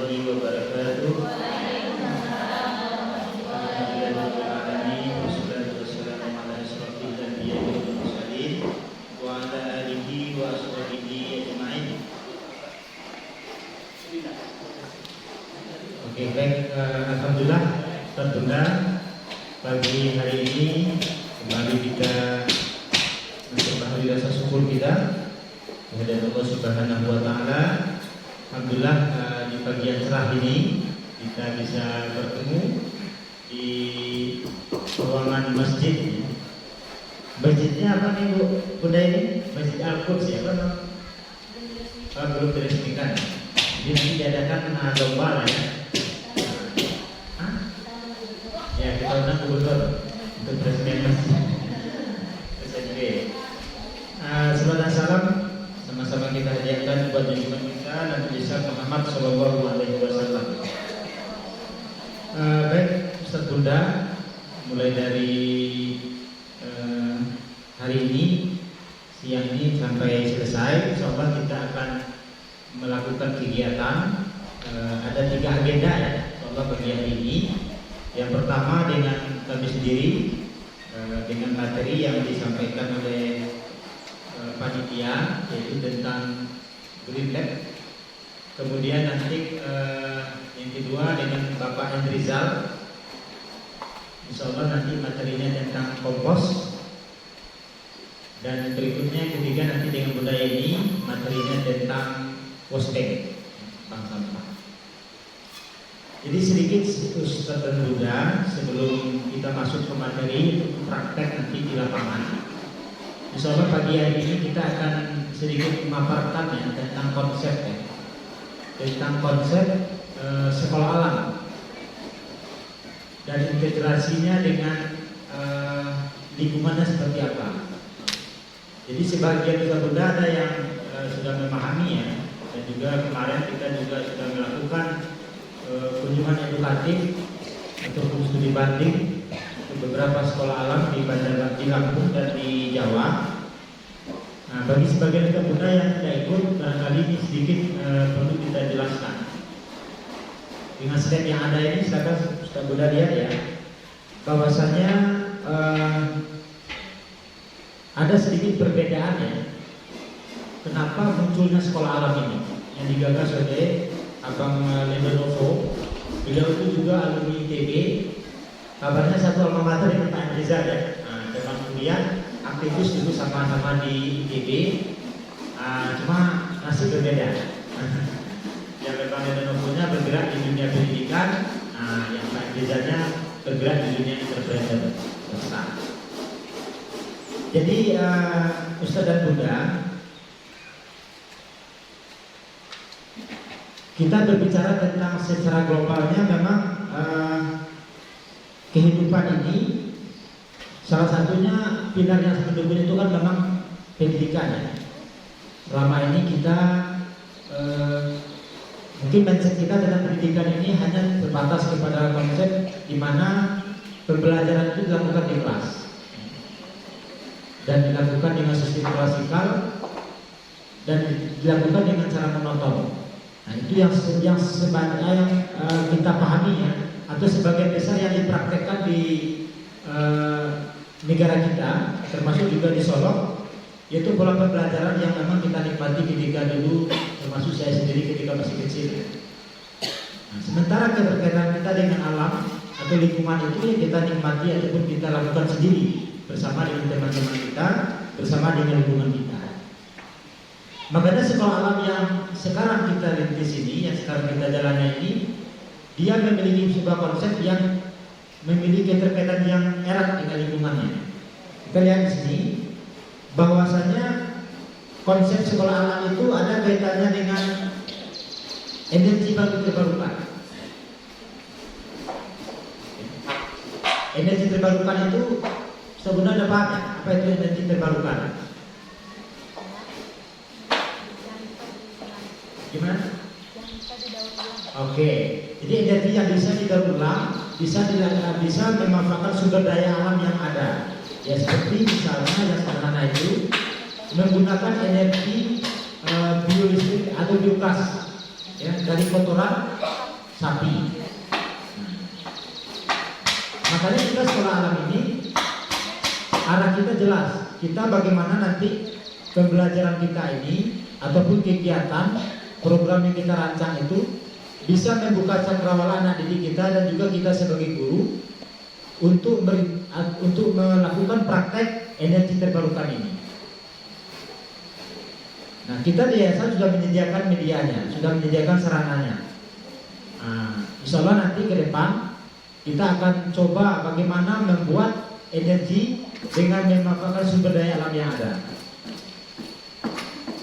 warahmatullahi wabarakatuh. Oke, baik, alhamdulillah tertunda pagi hari ini kembali kita mensyukuri rasa syukur kita kepada Allah Subhanahu wa taala. Alhamdulillah di pagi yang cerah ini kita bisa bertemu di ruangan masjid. Masjidnya apa nih Bu? Bunda ini? Masjid Al-Quds ya apa? Belum diresmikan. Jadi nanti diadakan lomba lah ya. Ya kita undang gubernur untuk peresmian masjid. SNB. Selamat salam sama-sama kita hadiahkan buat junjungan kita Nabi besar Muhammad Shallallahu Alaihi Wasallam. Baik Ustaz Bunda, mulai dari hari ini siang ini sampai selesai, insyaallah kita akan melakukan kegiatan. Ada 3 agenda ya, insyaallah bagi hari ini. Yang pertama dengan kami sendiri dengan materi yang disampaikan oleh panitia, yaitu tentang Green Lab. Kemudian nanti yang kedua dengan Bapak Hendrizal, insyaallah nanti materinya tentang kompos. Dan berikutnya ketiga nanti dengan Bunda ini materinya tentang posting bank sampah. Jadi sedikit Ustaz dan Bunda sebelum kita masuk ke materi untuk praktek nanti di lapangan. Insyaallah pagi hari ini kita akan sedikit memaparkan ya tentang konsep ya, tentang konsep sekolah alam dan integrasinya dengan lingkungannya seperti apa. Jadi sebagian Ustaz Bunda ada yang sudah memahami ya, dan juga kemarin kita juga sudah melakukan kunjungan edukatif untuk studi banding ke beberapa sekolah alam di Bandar di Lampung dan di Jawa. Nah, bagi sebagian Ustaz Bunda yang tidak ikut, barangkali ini sedikit perlu kita jelaskan. Dengan slide yang ada ini, silakan Ustaz Bunda lihat ya, bahwasanya ada sedikit perbedaan ya. Kenapa munculnya sekolah alam ini yang digagas oleh Abang Lenovo. Beliau itu juga alumni ITB. Kabarnya satu alma mater dengan Pak Rizal ya. Teman kuliah aktivis itu sama-sama di ITB. Cuma nasib berbeda. Yang Abang Lenovo-nya bergerak di dunia pendidikan, yang Pak Rizalnya bergerak di dunia entrepreneur. Jadi Ustaz dan Bunda, kita berbicara tentang secara globalnya memang kehidupan ini salah satunya pilar yang mendukung itu kan memang pendidikan ya. Selama ini kita mungkin mindset kita dalam pendidikan ini hanya terbatas kepada konsep di mana pembelajaran itu dilakukan di kelas dan dilakukan dengan sistem klasikal dan dilakukan dengan cara monoton. Nah, itu yang sebenarnya yang kita pahami ya, atau sebagian besar yang dipraktekkan di negara kita, termasuk juga di Solo, yaitu pola pembelajaran yang memang kita nikmati ketika dulu, termasuk saya sendiri ketika masih kecil. Nah, sementara keterkaitan kita dengan alam atau lingkungan itu yang kita nikmati ataupun kita lakukan sendiri bersama dengan teman-teman kita, bersama dengan lingkungan kita. Makanya sekolah alam yang sekarang kita rintis ini, yang sekarang kita jalani ini, dia memiliki sebuah konsep yang memiliki keterkaitan yang erat dengan lingkungannya. Kita lihat di sini, bahwasanya konsep sekolah alam itu ada kaitannya dengan energi baru terbarukan. Energi terbarukan itu sebenarnya apa itu energi terbarukan? Gimana? Oke, jadi energi yang bisa didaur ulang, bisa memanfaatkan sumber daya alam yang ada. Ya seperti misalnya yang sederhana itu menggunakan energi biolistrik atau biogas. ya, dari kotoran sapi. Nah, makanya kita sekolah alam ini arah kita jelas. Kita bagaimana nanti pembelajaran kita ini ataupun kegiatan program yang kita rancang itu bisa membuka cakrawala anak didik kita dan juga kita sebagai guru untuk melakukan praktek energi terbarukan ini. Nah, kita di yayasan sudah menyediakan medianya, sudah menyediakan sarananya. Nah, insya Allah nanti ke depan kita akan coba bagaimana membuat energi dengan memanfaatkan sumber daya alam yang ada.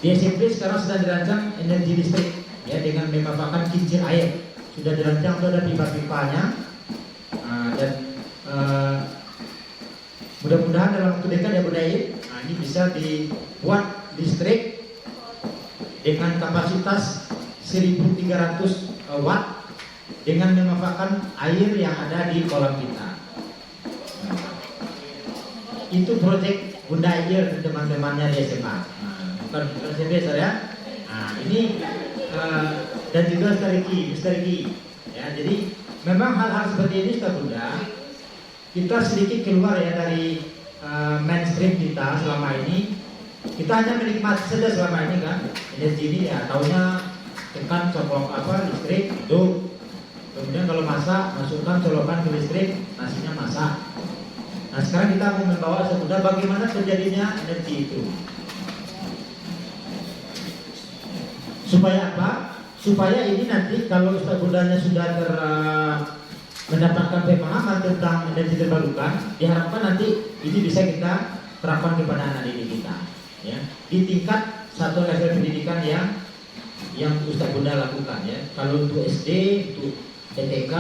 Di SMP sekarang sedang dirancang energi listrik, ya, dengan memanfaatkan kincir air. Sudah dirancang, sudah ada pipa-pipanya, dan mudah-mudahan dalam waktu dekat ya Bu Daib, ini bisa dibuat listrik dengan kapasitas 1300 watt dengan memanfaatkan air yang ada di kolam kita. Itu proyek Bunda Air dan teman-temannya di SMA. Bukan SMP saya. Ini dan juga Ustaz Riki. Ya, jadi memang hal-hal seperti ini Ustaz Bunda, kita sedikit keluar ya dari mainstream kita selama ini. Kita hanya menikmati saja selama ini kan energi ini, ya taunya tekan colok listrik hidup. Kemudian kalau masak masukkan colokan ke listrik, nasinya masak. Nah sekarang kita mau membawa sudah bagaimana terjadinya energi itu. Supaya apa? Supaya ini nanti kalau Ustaz Bundanya sudah mendapatkan pemahaman tentang energi terbarukan, diharapkan nanti ini bisa kita terapkan kepada anak didik kita, ya, di tingkat satu level pendidikan yang Ustaz Bunda lakukan, ya. Kalau untuk SD, untuk TTK,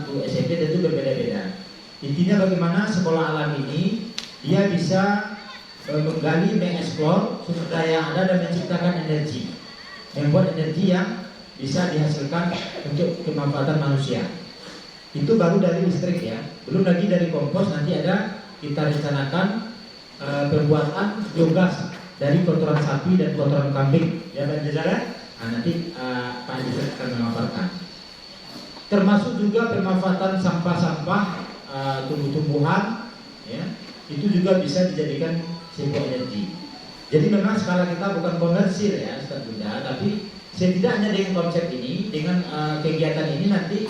untuk SMP tentu berbeda-beda. Intinya bagaimana sekolah alam ini dia bisa menggali, mengeksplor sumber daya yang ada dan menciptakan energi, membuat energi yang bisa dihasilkan untuk kemanfaatan manusia. Itu baru dari listrik, ya. Belum lagi dari kompos, nanti ada kita rencanakan pembuatan biogas dari kotoran sapi dan kotoran kambing, ya Pak Jajaran. Nanti Pak Jajaran akan memaparkan. Termasuk juga pemanfaatan sampah-sampah tumbuh-tumbuhan, ya, itu juga bisa dijadikan sebuah energi. Jadi memang skala kita bukan komersil, ya Ustaz Bunda, tapi setidaknya dengan konsep ini, dengan kegiatan ini nanti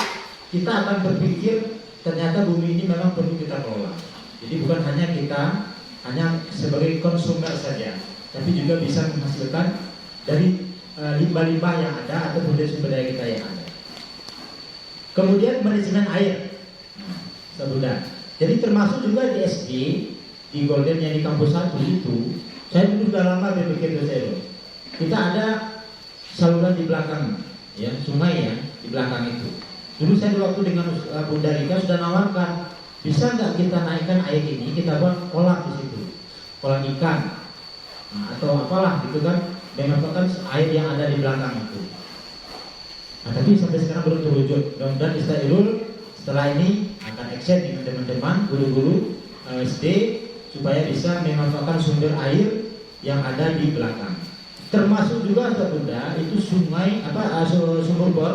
kita akan berpikir ternyata bumi ini memang perlu kita kelola. Jadi bukan hanya kita sebagai konsumer saja, tapi juga bisa menghasilkan dari limbah-limbah yang ada atau dari sumber daya kita yang ada. Kemudian manajemen air, Bunda. Jadi termasuk juga di SD, di Golden yang di kampus 1 itu, saya dulu sudah lama berpikir dosen. Kita ada saluran di belakang, ya, sungai ya di belakang itu. Dulu saya waktu dengan Bunda Rika sudah nawarkan, bisa nggak kita naikkan air ini, kita buat kolam di situ, kolam ikan, atau apalah gitu kan, memanfaatkan air yang ada di belakang itu. Nah, tapi sampai sekarang belum terwujud. Mudah-mudahan Istairul setelah ini akan action dengan teman-teman guru-guru SD supaya bisa memanfaatkan sumber air yang ada di belakang. Termasuk juga Bunda itu sungai sumur bor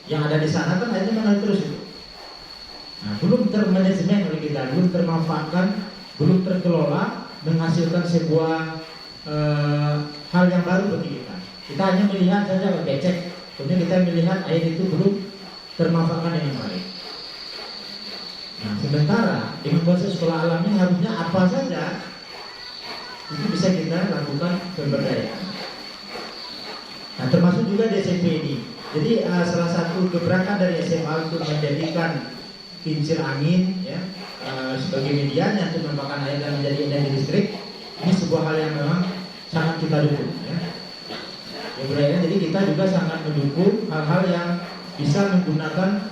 yang ada di sana kan airnya mengalir terus itu. Nah, belum termanajemen oleh kita, belum termanfaatkan, belum terkelola, menghasilkan sebuah hal yang baru bagi kita. Kita hanya melihat saja becek, kemudian kita melihat air itu belum termanfaatkan dengan baik. Nah, sementara dengan konsep sekolah alam ini harusnya apa saja itu bisa kita lakukan pemberdayaan. Nah, termasuk juga di SMP ini. Jadi salah satu gebrakan dari SMA untuk menjadikan kincir angin, ya, sebagai medianya untuk memanfaatkan air dan menjadi energi listrik, ini sebuah hal yang memang sangat kita dukung, ya. Jadi kita juga sangat mendukung hal-hal yang bisa menggunakan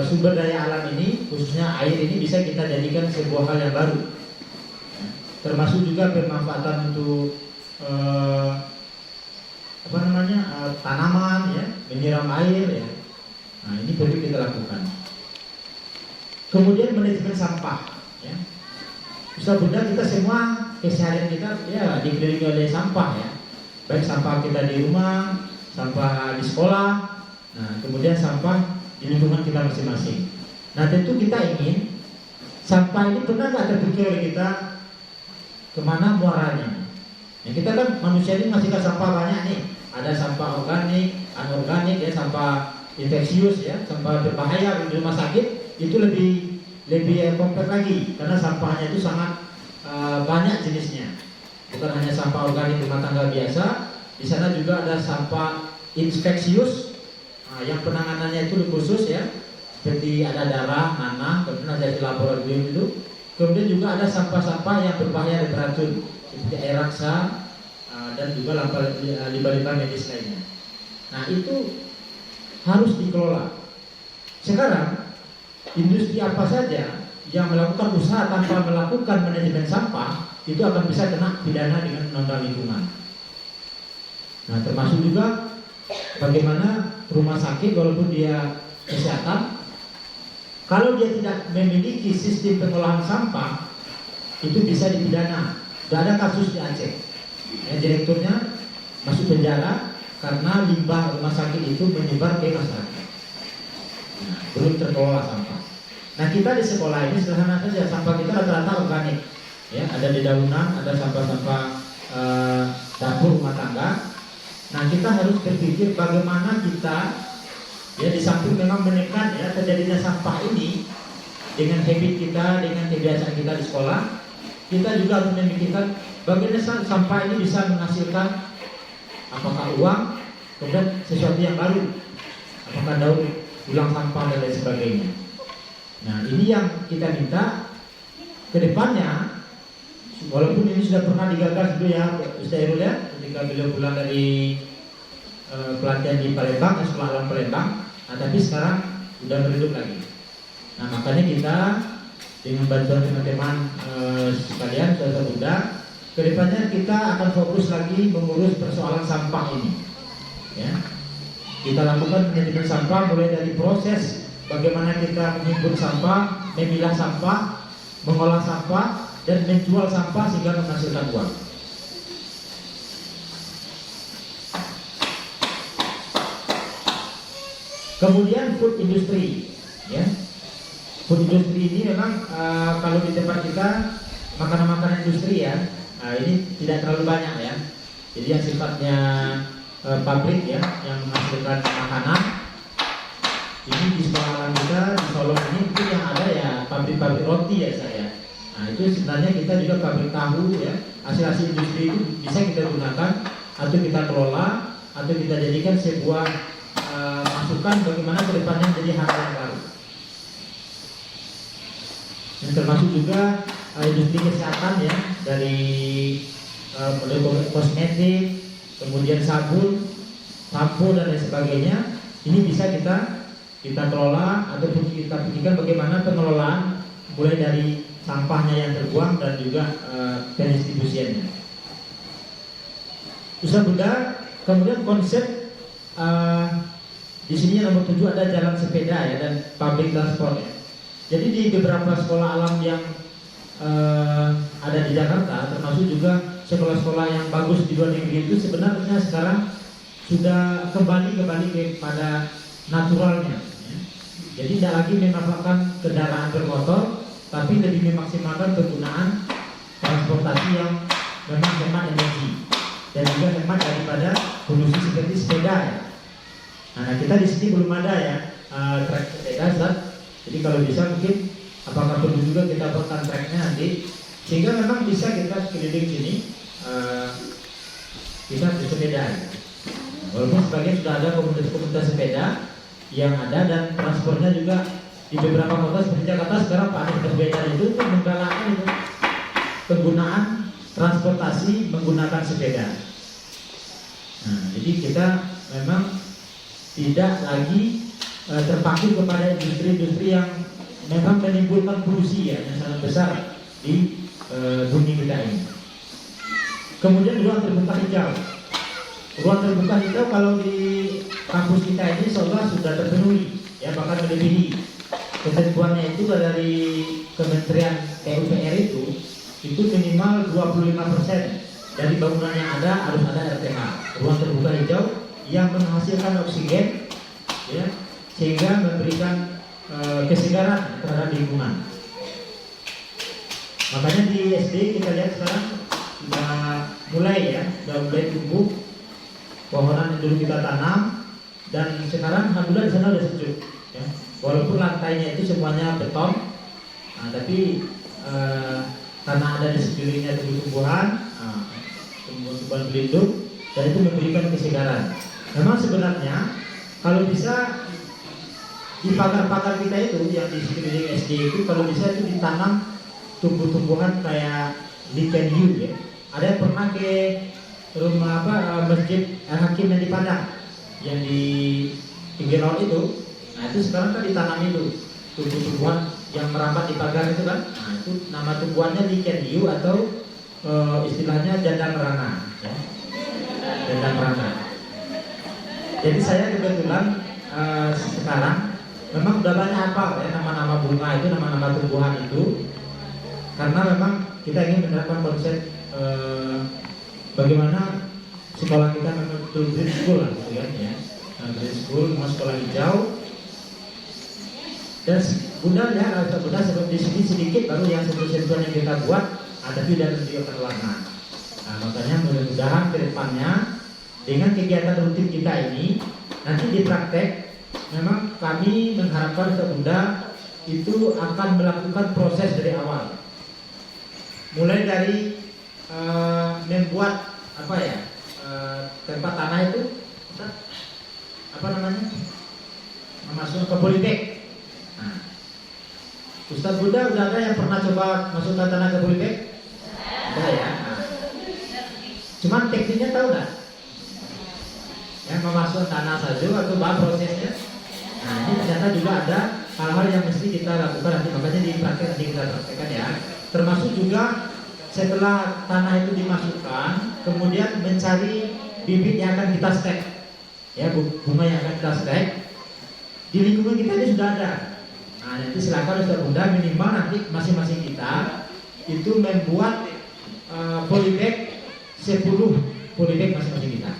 sumber daya alam ini, khususnya air ini bisa kita jadikan sebuah hal yang baru, ya. Termasuk juga pemanfaatan untuk tanaman, ya, menyiram air, ya. Nah, ini perlu kita lakukan. Kemudian manajemen sampah, ya. Ustaz Bunda, kita semua keseharian kita ya dikelilingi oleh sampah, ya. Baik sampah kita di rumah, sampah di sekolah, Nah, kemudian sampah di lingkungan kita masing-masing. Nah, tentu kita ingin sampah ini pernah nggak terpikir oleh kita kemana muaranya? Ya, kita kan manusia ini menghasilkan sampah banyak nih. Ada sampah organik, anorganik, ya, sampah infeksius, ya, sampah berbahaya di rumah sakit itu lebih kompleks lagi karena sampahnya itu sangat banyak jenisnya. Bukan hanya sampah organik rumah tangga biasa, di sana juga ada sampah infeksius yang penanganannya itu khusus, ya, seperti ada darah, nanah, kemudian ada di laboratorium itu. Kemudian juga ada sampah-sampah yang berbahaya dan beracun seperti air raksa dan juga limbah-limbah medis lainnya. Nah, itu harus dikelola. Sekarang industri apa saja yang melakukan usaha tanpa melakukan manajemen sampah itu akan bisa kena pidana dengan undang-undang lingkungan. Nah, termasuk juga bagaimana rumah sakit walaupun dia kesehatan, kalau dia tidak memiliki sistem pengolahan sampah itu bisa dipidana. Sudah ada kasus di Aceh, direkturnya masuk penjara karena limbah rumah sakit itu menyebar ke masyarakat. Nah, belum terkelola sampah. Nah, kita di sekolah ini sederhana saja, sampah kita rata-rata organik, ya, ada di daunan, ada sampah-sampah dapur rumah tangga. Nah, kita harus berpikir bagaimana kita, ya, di samping memang menekan, ya, terjadinya sampah ini dengan habit kita, dengan kebiasaan kita di sekolah, kita juga harus memikirkan bagaimana sampah ini bisa menghasilkan apakah uang, kemudian sesuatu yang baru, apakah daur ulang sampah dan lain sebagainya. Nah, ini yang kita minta ke depannya, walaupun ini sudah pernah digagas dulu, ya, Ustaz Irul, ya, ketika beliau pulang dari pelatihan di Palembang, sekolah alam Palembang. Nah, tapi sekarang sudah meredup lagi. Nah, makanya kita dengan bantuan teman-teman sekalian, saudara muda, kedepannya kita akan fokus lagi mengurus persoalan sampah ini, ya. Kita lakukan manajemen sampah mulai dari proses bagaimana kita menghimpun sampah, memilah sampah, mengolah sampah, dan menjual sampah sehingga menghasilkan uang. Kemudian food industry, ya. Food industry ini memang kalau di tempat kita makanan-makanan industri, ya, ini tidak terlalu banyak, ya. Jadi yang sifatnya pabrik, ya, yang menghasilkan makanan ini di sekolah kita di Solo ini itu yang ada, ya, pabrik-pabrik roti, ya, saya. Nah, itu sebenarnya kita juga pabrik tahu, ya, hasil-hasil industri itu bisa kita gunakan atau kita kelola atau kita jadikan sebuah masukan bagaimana kedepannya menjadi hal yang baru. Dan termasuk juga industri kesehatan, ya, dari kosmetik, kemudian sabun, sampo dan lain sebagainya. Ini bisa kita kelola ataupun kita pikirkan bagaimana pengelolaan mulai dari sampahnya yang terbuang dan juga pendistribusiannya. Usaha Bunda, kemudian konsep di sini yang nomor 7 ada jalan sepeda, ya, dan public transport, ya. Jadi di beberapa sekolah alam yang ada di Jakarta, termasuk juga sekolah-sekolah yang bagus di luar negeri itu sebenarnya sekarang sudah kembali kepada naturalnya, ya. Jadi tidak lagi memanfaatkan kendaraan bermotor, tapi lebih memaksimalkan penggunaan transportasi yang memang hemat energi dan juga hemat daripada polusi seperti sepeda, ya. Nah, kita di sini belum ada, ya, trek sepeda, Ustaz. Jadi kalau bisa mungkin apakah perlu juga kita buatkan treknya nanti, sehingga memang bisa kita keliling sini, kita bersepeda, ya. Walaupun sebagian sudah ada komunitas-komunitas sepeda yang ada dan transportnya juga di beberapa kota seperti Jakarta sekarang Pak Anies Baswedan itu menggalakkan itu penggunaan transportasi menggunakan sepeda. Nah, jadi kita memang tidak lagi terpaku kepada industri-industri yang memang menimbulkan polusi, ya, yang sangat besar di bumi kita ini. Kemudian ruang terbuka hijau. Ruang terbuka hijau kalau di kampus kita ini seolah sudah terpenuhi, ya, bahkan melebihi ketentuannya itu dari Kementerian PUPR itu minimal 25% dari bangunan yang ada harus ada RTH, ruang terbuka hijau, yang menghasilkan oksigen ya, sehingga memberikan kesegaran terhadap lingkungan. Makanya di SD kita lihat sekarang sudah mulai tumbuh pohonan yang dulu kita tanam, dan sekarang alhamdulillah di sana sudah sejuk. Ya. Walaupun lantainya itu semuanya beton, tapi karena ada di sekelilingnya tumbuh-tumbuhan, tumbuh-tumbuhan pelindung, dan itu memberikan kesegaran. Memang sebenarnya kalau bisa di pagar-pagar kita itu yang di sekeliling SD itu, kalau bisa itu ditanam tumbuh-tumbuhan kayak lichen hiu ya. Ada yang pernah ke rumah masjid Hakim yang di Padang, yang di pinggir laut itu. Nah itu sekarang kan ditanam itu tumbuh-tumbuhan yang merambat di pagar itu kan. Nah itu nama tumbuhannya lichen hiu atau istilahnya janda merana ya. Janda merana. Jadi saya kebetulan sekarang memang udah banyak hafal ya nama-nama bunga itu, nama-nama tumbuhan itu, karena memang kita ingin menerapkan konsep bagaimana sekolah kita memang betul green school lah gitu kan ya. Green school, mau sekolah hijau. Dan Bunda ya, Bunda di sini sedikit baru yang sentuhan yang kita buat, tapi sudah menunjukkan warna. Nah, makanya mudah-mudahan ke depannya dengan kegiatan rutin kita ini nanti di praktek memang kami mengharapkan Bunda itu akan melakukan proses dari awal. Mulai dari membuat tempat tanah itu memasukkan ke polybag. Nah, Ustaz Bunda udah ada yang pernah coba masukkan tanah ke polybag? Ada ya. Nah, cuman tekniknya tahu nggak? Yang memasukkan tanah saja atau prosesnya? Nah ini ternyata juga ada hal-hal yang mesti kita lakukan nanti, makanya di praktek nanti kita praktekkan ya. Termasuk juga setelah tanah itu dimasukkan, kemudian mencari bibit yang akan kita stek, ya bunga yang akan kita stek. Di lingkungan kita ini sudah ada. Nah nanti silakan Ustaz Bunda minimal nanti masing-masing kita itu membuat polybag 10 polybag masing-masing kita.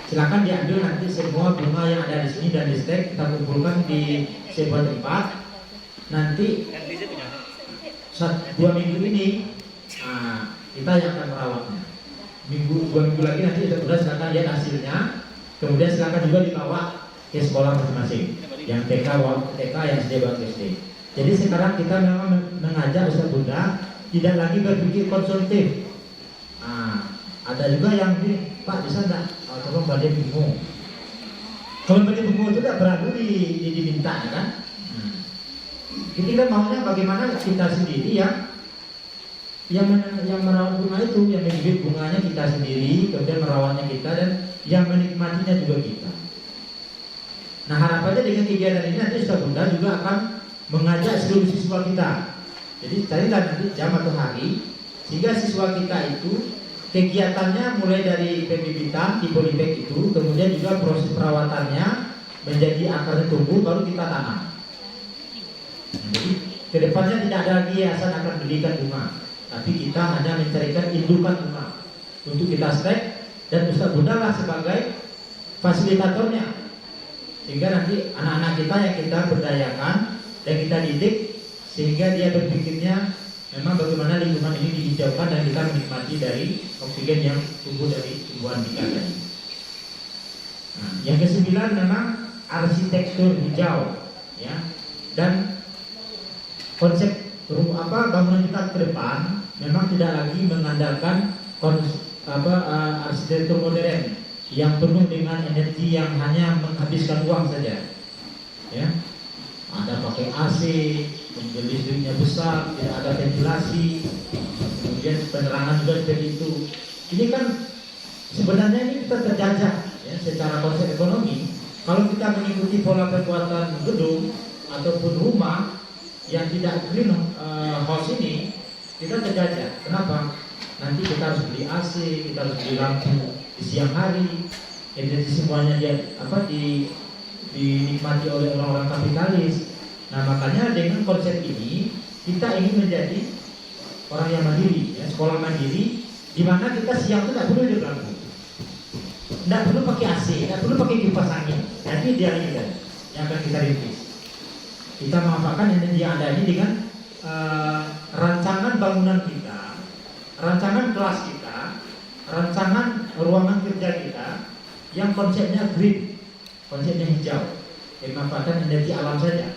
Silakan diambil nanti semua bunga yang ada di sini dan di stek kita kumpulkan di sebuah tempat. Nanti 2 minggu ini kita yang akan merawatnya. 2 minggu lagi nanti sudah silakan lihat hasilnya. Kemudian silakan juga dibawa ke sekolah masing-masing. Yang TK, yang SD, SD. Jadi sekarang kita memang mengajak Ustaz Bunda tidak lagi berpikir konsumtif. Ada juga yang ini, Pak bisa enggak? Tolong balik bunga. Kalau balik bunga itu tidak berlaku diminta ya kan? Kita maunya bagaimana kita sendiri yang merawat bunga itu, yang membibit bunganya kita sendiri, kemudian merawatnya kita, dan yang menikmatinya juga kita. Nah harapannya dengan kegiatan ini nanti Ustaz Bunda juga akan mengajak seluruh siswa kita. Jadi carilah nanti jam atau hari sehingga siswa kita itu kegiatannya mulai dari pembibitan di polybag itu, kemudian juga proses perawatannya menjadi akarnya tumbuh, baru kita tanam. Jadi kedepannya tidak ada lagi yayasan akan belikan bunga, tapi kita hanya mencarikan indukan bunga untuk kita stek, dan Ustaz Bunda lah sebagai fasilitatornya, sehingga nanti anak-anak kita yang kita berdayakan dan kita didik sehingga dia berpikirnya memang bagaimana lingkungan ini dihijaukan dan kita menikmati dari oksigen yang tumbuh dari tumbuhan kita tadi. Nah, yang ke-9 memang arsitektur hijau, ya. Dan konsep bangunan kita ke depan memang tidak lagi mengandalkan arsitektur modern yang penuh dengan energi yang hanya menghabiskan uang saja, ya. Ada pakai AC, kemudian listriknya besar, tidak ada ventilasi, kemudian penerangan juga seperti itu. Ini kan sebenarnya ini kita terjajah ya, secara konsep ekonomi. Kalau kita mengikuti pola kekuatan gedung ataupun rumah yang tidak green house ini, kita terjajah. Kenapa? Nanti kita harus beli AC, kita harus beli lampu di siang hari, energi semuanya dinikmati oleh orang-orang kapitalis. Nah makanya dengan konsep ini kita ingin menjadi orang yang mandiri, ya, sekolah mandiri, di mana kita siang itu tidak perlu hidup lampu, tidak perlu pakai AC, tidak perlu pakai kipas angin. Nanti energi dia ini yang akan kita rintis. Kita memanfaatkan energi yang ada ini dengan rancangan bangunan kita, rancangan kelas kita, rancangan ruangan kerja kita yang konsepnya green, konsepnya hijau, memanfaatkan energi alam saja.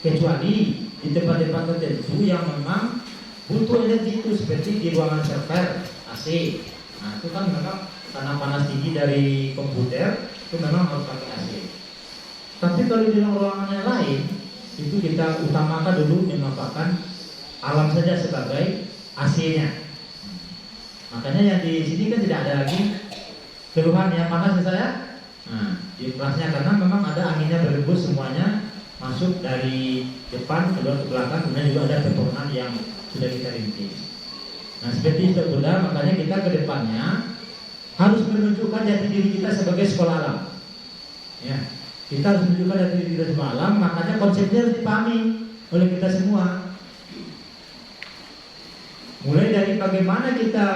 Kecuali di tempat-tempat tertentu yang memang butuh energi itu, seperti di ruangan server AC. Nah, itu kan memang karena panas tinggi dari komputer, itu memang harus pakai AC. Tapi kalau di ruangan yang lain, itu kita utamakan dulu memanfaatkan alam saja sebagai AC-nya. Makanya yang di sini kan tidak ada lagi keluhan yang panas ya saya. Nah, di kelasnya karena memang ada anginnya berembus semuanya masuk dari depan keluar ke belakang, kemudian juga ada pepohonan yang sudah kita rintis. Nah, seperti itu Bunda, makanya kita ke depannya harus menunjukkan jati diri kita sebagai sekolah alam. Ya, kita harus menunjukkan jati diri kita sebagai alam, makanya konsepnya harus dipahami oleh kita semua. Mulai dari bagaimana kita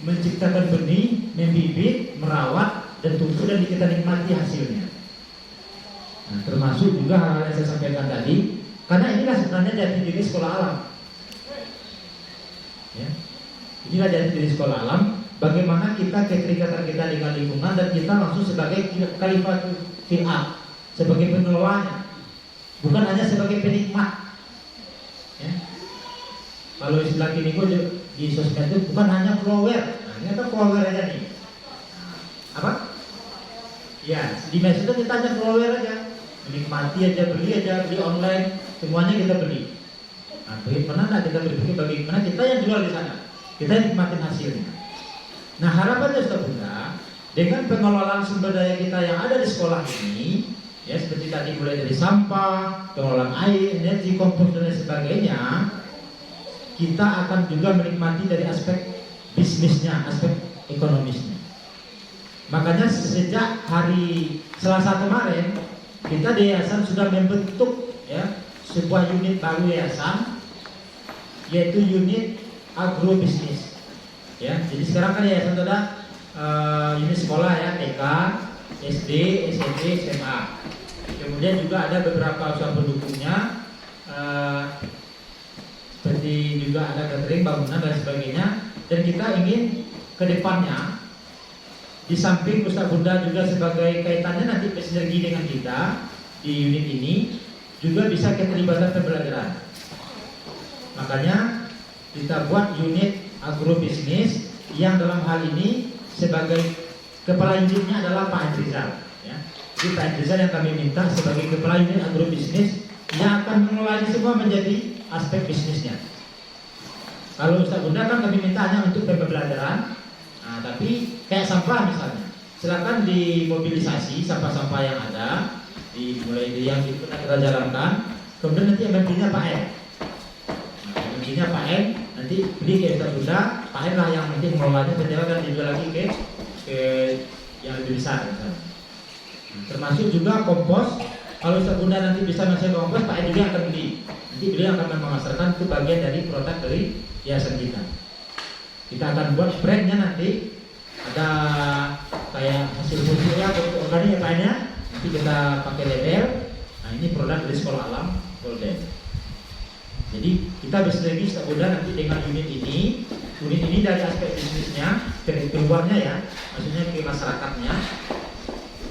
menciptakan benih, membibit, merawat, dan tumbuh dan kita nikmati hasilnya. Nah, termasuk juga hal-hal yang saya sampaikan tadi, karena inilah sebenarnya jati diri sekolah alam. Ya. Inilah jati diri sekolah alam. Bagaimana kita keterikatan kita dengan lingkungan dan kita langsung sebagai khalifatul fil ard, sebagai pengelolanya, bukan hanya sebagai penikmat. Ya. Kalau istilah kini di sosmed itu bukan hanya follower. Nah, ini kan follower aja nih. Apa? Ya, di medsos kita hanya follower aja. Menikmati aja, beli online, semuanya kita beli. Nah, bagaimana kita berpikir bagaimana kita yang jual di sana, kita nikmatin hasilnya. Nah, harapannya Ustaz Bunda, dengan pengelolaan sumber daya kita yang ada di sekolah ini, ya seperti tadi mulai dari sampah, pengelolaan air, energi, kompos dan lain sebagainya, kita akan juga menikmati dari aspek bisnisnya, aspek ekonomisnya. Makanya sejak hari Selasa kemarin, kita di yayasan sudah membentuk ya sebuah unit baru yayasan, yaitu unit agrobisnis. Ya, jadi sekarang kan yayasan ada unit sekolah ya, TK, SD, SMP, SMA. Kemudian juga ada beberapa usaha pendukungnya, seperti juga ada catering, bangunan dan sebagainya. Dan kita ingin ke depannya, di samping Ustaz Bunda juga sebagai kaitannya nanti bersinergi dengan kita di unit ini, juga bisa keterlibatan pembelajaran. Makanya kita buat unit agrobisnis yang dalam hal ini sebagai kepala unitnya adalah Pak Hendrizal. Ya. Jadi Pak Hendrizal yang kami minta sebagai kepala unit agrobisnis yang akan mengelola ini semua menjadi aspek bisnisnya. Kalau Ustaz Bunda kan kami minta hanya untuk pembelajaran. Nah, tapi kayak sampah misalnya, silakan dimobilisasi sampah-sampah yang ada, mulai dari yang kita jalankan, kemudian nanti MMP-nya Pak M. Nah, MMP-nya Pak M nanti beli ke Ustaz Bunda, Pak M lah yang nanti mengelolanya, penjualan dan dijual lagi ke yang lebih besar misalnya. Nah, termasuk juga kompos, kalau Ustaz Bunda nanti bisa masuk kompos, Pak M juga akan beli. Nanti beliau akan memasarkan itu bagian dari produk dari yayasan kita. Kita akan buat brandnya nanti, ada kayak hasil bumi ya, bentuk organik ya Pak ya. Nanti kita pakai label. Nah, ini produk dari sekolah alam Golden. Jadi kita bersinergi Ustaz Bunda nanti dengan unit ini. Unit ini dari aspek bisnisnya, keluarnya ya, maksudnya ke masyarakatnya.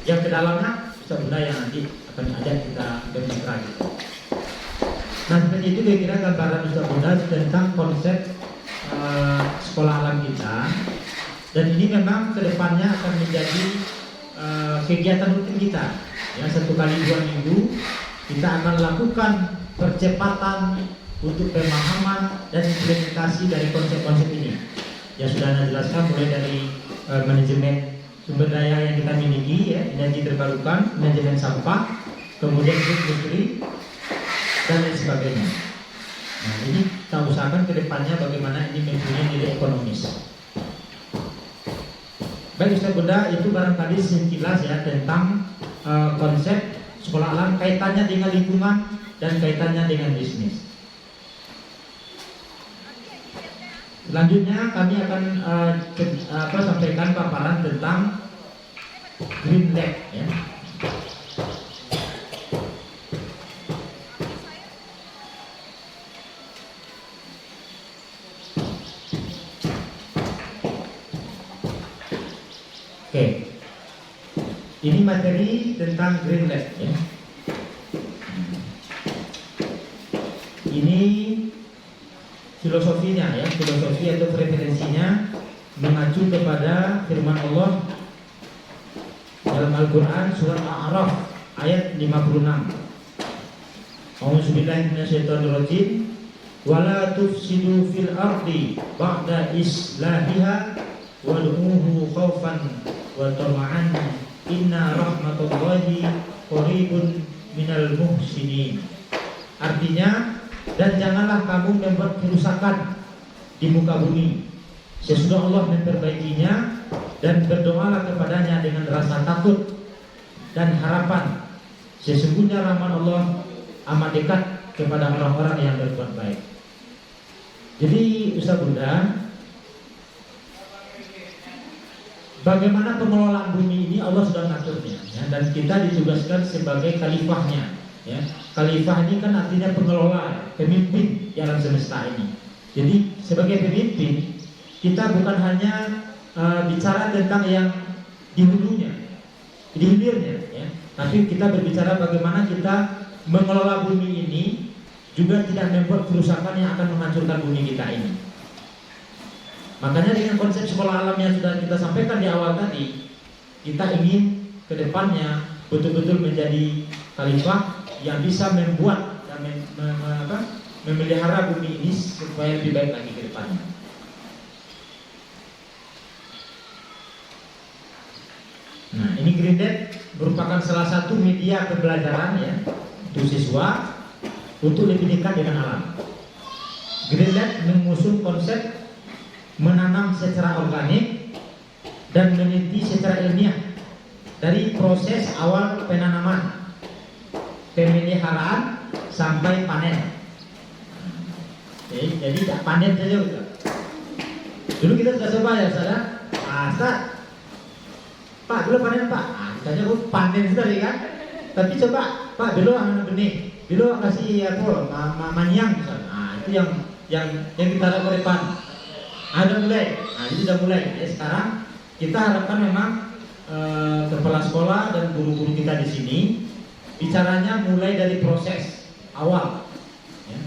Yang ke dalamnya Ustaz Bunda yang nanti akan ada kita bermitra gitu. Nah, seperti itu kira-kira gambaran Ustaz Bunda tentang konsep sekolah alam kita. Dan ini memang kedepannya akan menjadi kegiatan rutin kita. Ya, 1 kali 2 minggu kita akan lakukan percepatan untuk pemahaman dan implementasi dari konsep-konsep ini. Yang sudah Anda jelaskan mulai dari manajemen sumber daya yang kita miliki, ya, energi terbarukan, manajemen sampah, kemudian industri dan lain sebagainya. Nah, ini kita usahakan ke depannya bagaimana ini mempunyai nilai ekonomis. Baik Ustaz Bunda, itu barangkali sekilas ya tentang konsep sekolah alam, kaitannya dengan lingkungan dan kaitannya dengan bisnis. Selanjutnya kami akan sampaikan paparan tentang Green Lab ya. Ini materi tentang Green Lab ya. Ini filosofinya ya, filosofi atau referensinya mengacu kepada firman Allah dalam Al-Quran surat Al-A'raf ayat 56. A'udzubillahi minasyaitonirrajim. Wala tufsidu fil ardi ba'da islahiha wad'uhu khaufan wa tama'an inna rahmatullahi qaribun minal muhsinin. Artinya, dan janganlah kamu membuat kerusakan di muka bumi sesudah Allah memperbaikinya, dan berdoalah kepadanya dengan rasa takut dan harapan. Sesungguhnya rahmat Allah amat dekat kepada orang-orang yang berbuat baik. Jadi Ustaz Bunda, bagaimana pengelolaan bumi ini Allah sudah mengaturnya ya, dan kita ditugaskan sebagai khalifahnya ya. Khalifah ini kan artinya pengelola, pemimpin di alam semesta ini. Jadi sebagai pemimpin kita bukan hanya bicara tentang yang di hulunya, di hilirnya ya, tapi kita berbicara bagaimana kita mengelola bumi ini juga tidak membuat kerusakan yang akan menghancurkan bumi kita ini. Makanya dengan konsep sekolah alam yang sudah kita sampaikan di awal tadi, kita ingin ke depannya betul-betul menjadi khalifah yang bisa membuat dan memelihara bumi ini supaya lebih baik lagi ke depannya. Nah, ini Green Lab merupakan salah satu media pembelajaran ya untuk siswa untuk lebih dekat dengan alam. Green Lab mengusung konsep menanam secara organik dan meneliti secara ilmiah dari proses awal penanaman, pemeliharaan sampai panen. Jadi tidak panen saja Ustaz. Dulu kita sudah coba ya Ustaz. Ustaz, Pak dulu panen Pak. Katanya panen sudah kan. Tapi coba Pak dulu anak benih, dulu kasih manyang Ustaz. Itu yang kita lakukan ke depan. Ada mulai. Jadi sudah mulai. Ya, sekarang kita harapkan memang kepala sekolah dan guru-guru kita di sini bicaranya mulai dari proses awal ya.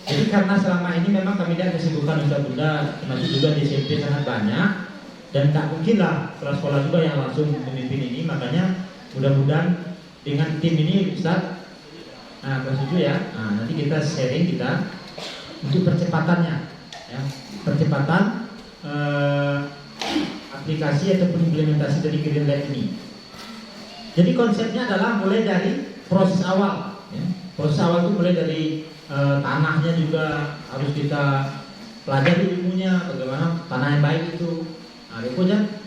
Jadi karena selama ini memang kami lihat kesibukan Ustaz Bunda termasuk juga di SMP sangat banyak, dan tak mungkin lah kepala sekolah juga yang langsung memimpin ini. Makanya mudah-mudahan dengan tim ini Ustaz ya, nanti kita sharing kita untuk percepatannya ya, percepatan aplikasi ataupun implementasi dari Green Lab ini. Jadi konsepnya adalah mulai dari proses awal ya. Proses awal itu mulai dari tanahnya juga harus kita pelajari ilmunya, bagaimana tanah yang baik itu.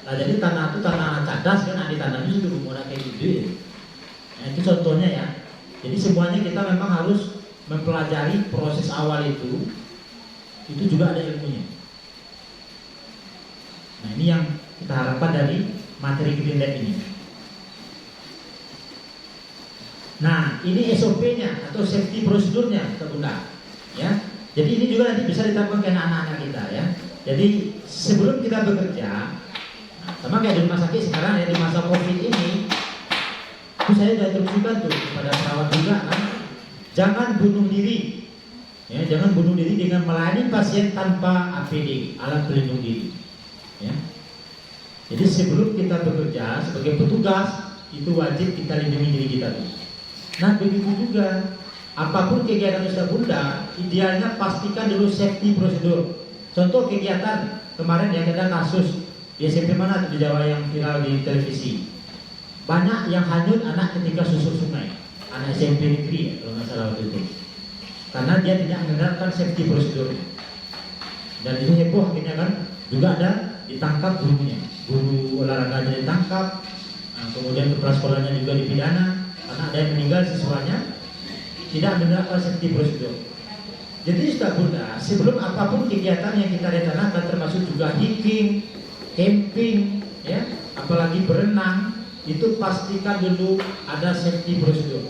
Jadi tanah itu tanah cadas kan, di tanah itu rumah kayak gitu ya. Nah, itu contohnya ya. Jadi semuanya kita memang harus mempelajari proses awal itu juga ada ilmunya. Nah, ini yang kita harapkan dari materi Green Lab ini. Nah, ini SOP-nya atau safety prosedurnya Bunda. Ya. Jadi ini juga nanti bisa diterapkan ke anak-anak kita ya. Jadi sebelum kita bekerja, sama kayak di rumah sakit sekarang ya, di masa COVID ini, itu saya sudah instruksikan tuh kepada perawat juga kan, jangan bunuh diri. Ya, jangan bunuh diri dengan melayani pasien tanpa APD, alat pelindung diri. Ya. Jadi sebelum kita bekerja sebagai petugas, itu wajib kita lindungi diri kita tuh. Nah begitu juga apapun kegiatan Ustaz Bunda, idealnya pastikan dulu safety prosedur. Contoh kegiatan kemarin yang ada kasus di SMP mana di Jawa yang viral di televisi, banyak yang hanyut anak ketika susur sungai, anak SMP negeri ya, kalau nggak salah waktu itu, karena dia tidak menerapkan safety prosedur. Dan itu heboh akhirnya kan, juga ada ditangkap gurunya, guru olahraganya ditangkap, kemudian kepala sekolahnya juga dipidana karena ada yang meninggal siswanya tidak menerapkan safety prosedur. Jadi Ustaz Bunda, sebelum apapun kegiatan yang kita rencanakan, termasuk juga hiking, camping, ya, apalagi berenang, itu pastikan dulu ada safety prosedur.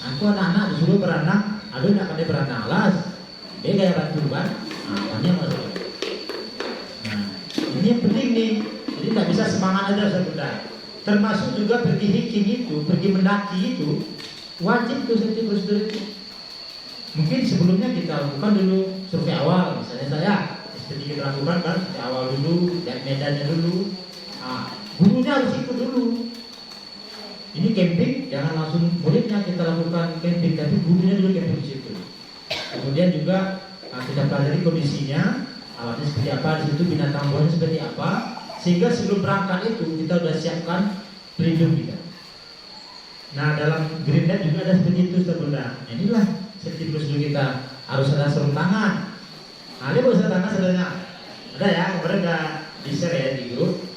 Aku anak-anak disuruh berenang, aduh nak pandai berenang las, dia kayak batu kan, banyak masuk. Nah, ini yang penting nih, jadi tak bisa semangat aja Ustaz Bunda. Termasuk juga pergi hiking itu, pergi mendaki itu, wajib tuh safety prosedur itu. Mungkin sebelumnya kita lakukan dulu survei awal, misalnya saya seperti kita lakukan kan survei awal dulu, lihat medannya dulu. Gurunya harus ikut dulu. Ini camping, jangan langsung muridnya kita lakukan camping, tapi gurunya dulu camping di situ. Kemudian juga kita pelajari kondisinya, alatnya seperti apa, di situ binatang buahnya seperti apa, sehingga sebelum berangkat itu kita sudah siapkan pelindung kita. Nah, dalam Greenland juga ada seperti itu sebenarnya. Inilah safety prosedur kita, harus ada sarung tangan. Ada sarung tangan sebenarnya. Ada ya, kemarin udah di share ya di grup.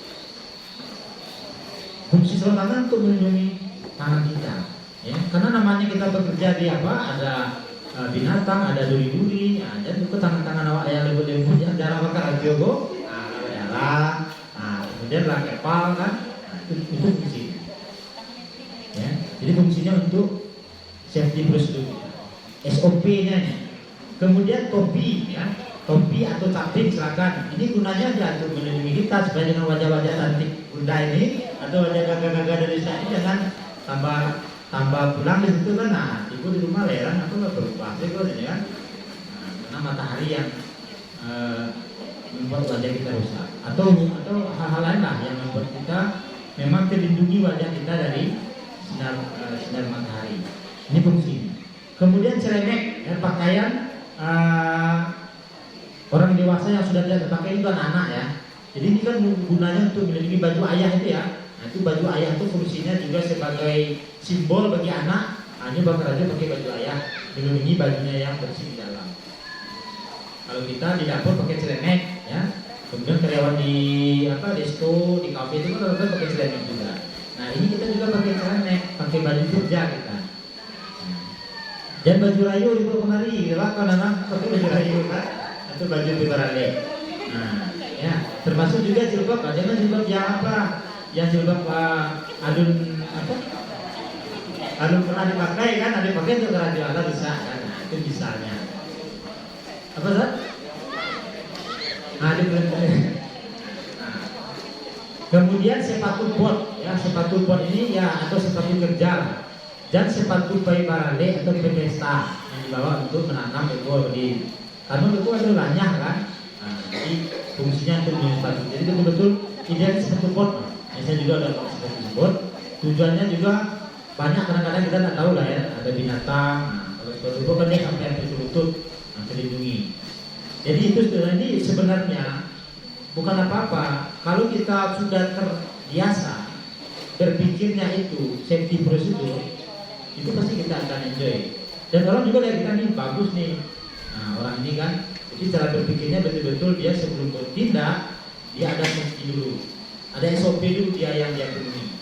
Fungsi sarung tangan untuk melindungi tangan kita, ya. Karena namanya kita bekerja di apa? Ada binatang, ada duri-duri, dan itu tangan-tangan awak yang lembut-lembut, ya, darah bakar jogo, darah, kemudian lah kepal kan, itu fungsi. Ya, jadi fungsinya untuk safety prosedur, SOP-nya. Kemudian topi, ya, topi atau caping silakan. Ini gunanya aja untuk melindungi kita supaya dengan wajah-wajah cantik bunda ini atau wajah gagah-gagah dari saya ini jangan tambah pulang di situ kan. Nah, ibu di rumah leran aku nggak berubah sih kok ini kan. Karena matahari yang membuat wajah kita rusak atau hal-hal lain lah yang membuat kita memang terlindungi wajah kita dari sinar matahari. Ini fungsinya. Kemudian celemek, ya, pakaian orang dewasa yang sudah tidak terpakai itu anak-anak ya. Jadi ini kan gunanya untuk melindungi baju ayah itu ya. Nah, itu baju ayah itu fungsinya juga sebagai simbol bagi anak. Hanya bakal aja pakai baju ayah, melindungi bajunya yang bersih di dalam. Kalau kita di dapur pakai celemek ya. Kemudian karyawan di resto, di kafe itu kan rata pakai celemek juga. Nah, ini kita juga pakai celemek, pakai baju kerja kita. Dan baju rayu itu kemari, ya kan anak pakai baju rayu kan, atau baju pibarale. Nah, ya, termasuk juga jilbab, jangan jilbab yang apa? Yang jilbab alun pernah dipakai kan, ada dipakai untuk radio bisa kan, nah, itu misalnya. Apa Zat? Nah, kemudian sepatu bot, ya sepatu bot ini ya atau sepatu kerja. Dan sepatu paibarale atau pesta yang dibawa untuk menanam ekor di karena itu ada lanyah kan. Nah, jadi fungsinya untuk menjadi sepatu. Jadi betul-betul ideal sepatu bot. Saya juga ada sepatu bot. Tujuannya juga banyak, kadang-kadang kita tidak tahu lah ya, ada binatang. Nah, kalau sepatu bot kan dia sampai betul-betul terlindungi. Jadi itu sebenarnya bukan apa-apa. Kalau kita sudah terbiasa berpikirnya itu safety prosedur, itu pasti kita akan enjoy. Dan orang juga lihat kita nih bagus nih. Nah, orang ini kan, jadi cara berpikirnya betul-betul dia sebelum bertindak dia ada safety dulu, ada SOP dulu dia yang dia penuhi.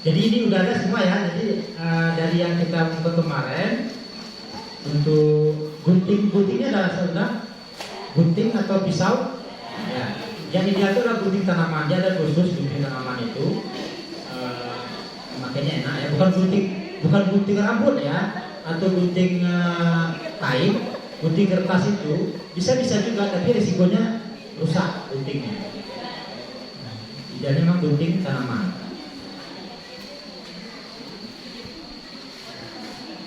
Jadi ini udah ada semua ya. Jadi dari yang kita untuk kemarin untuk guntingnya adalah sudah gunting atau pisau. Ya, yang ideal itu adalah gunting tanaman. Dia ada khusus gunting tanaman itu. Makanya enak ya, bukan gunting rambut ya, atau gunting kain, gunting kertas itu bisa juga, tapi risikonya rusak guntingnya. Idealnya memang gunting tanaman.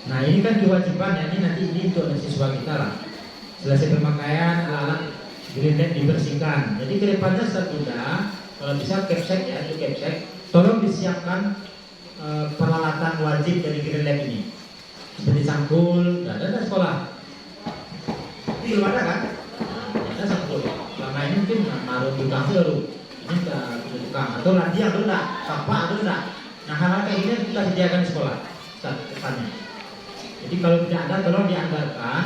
Nah, ini kan kewajiban ya, ini untuk siswa kita lah. Selesai pemakaian alat-alat Greenland dibersihkan. Jadi kedepannya sudah kalau bisa capsek ya, itu capsek, tolong disiapkan peralatan wajib dari Greenland ini seperti sangkul, ada sekolah ini belum ada kan? Ada sangkul. Selama ini mungkin naruh di tukang baru, ini ke tukang atau nanti ada enggak, kapak ada enggak. Nah, hal-hal kayak gini kita sediakan di sekolah saat depannya. Jadi kalau tidak ada, tolong dianggarkan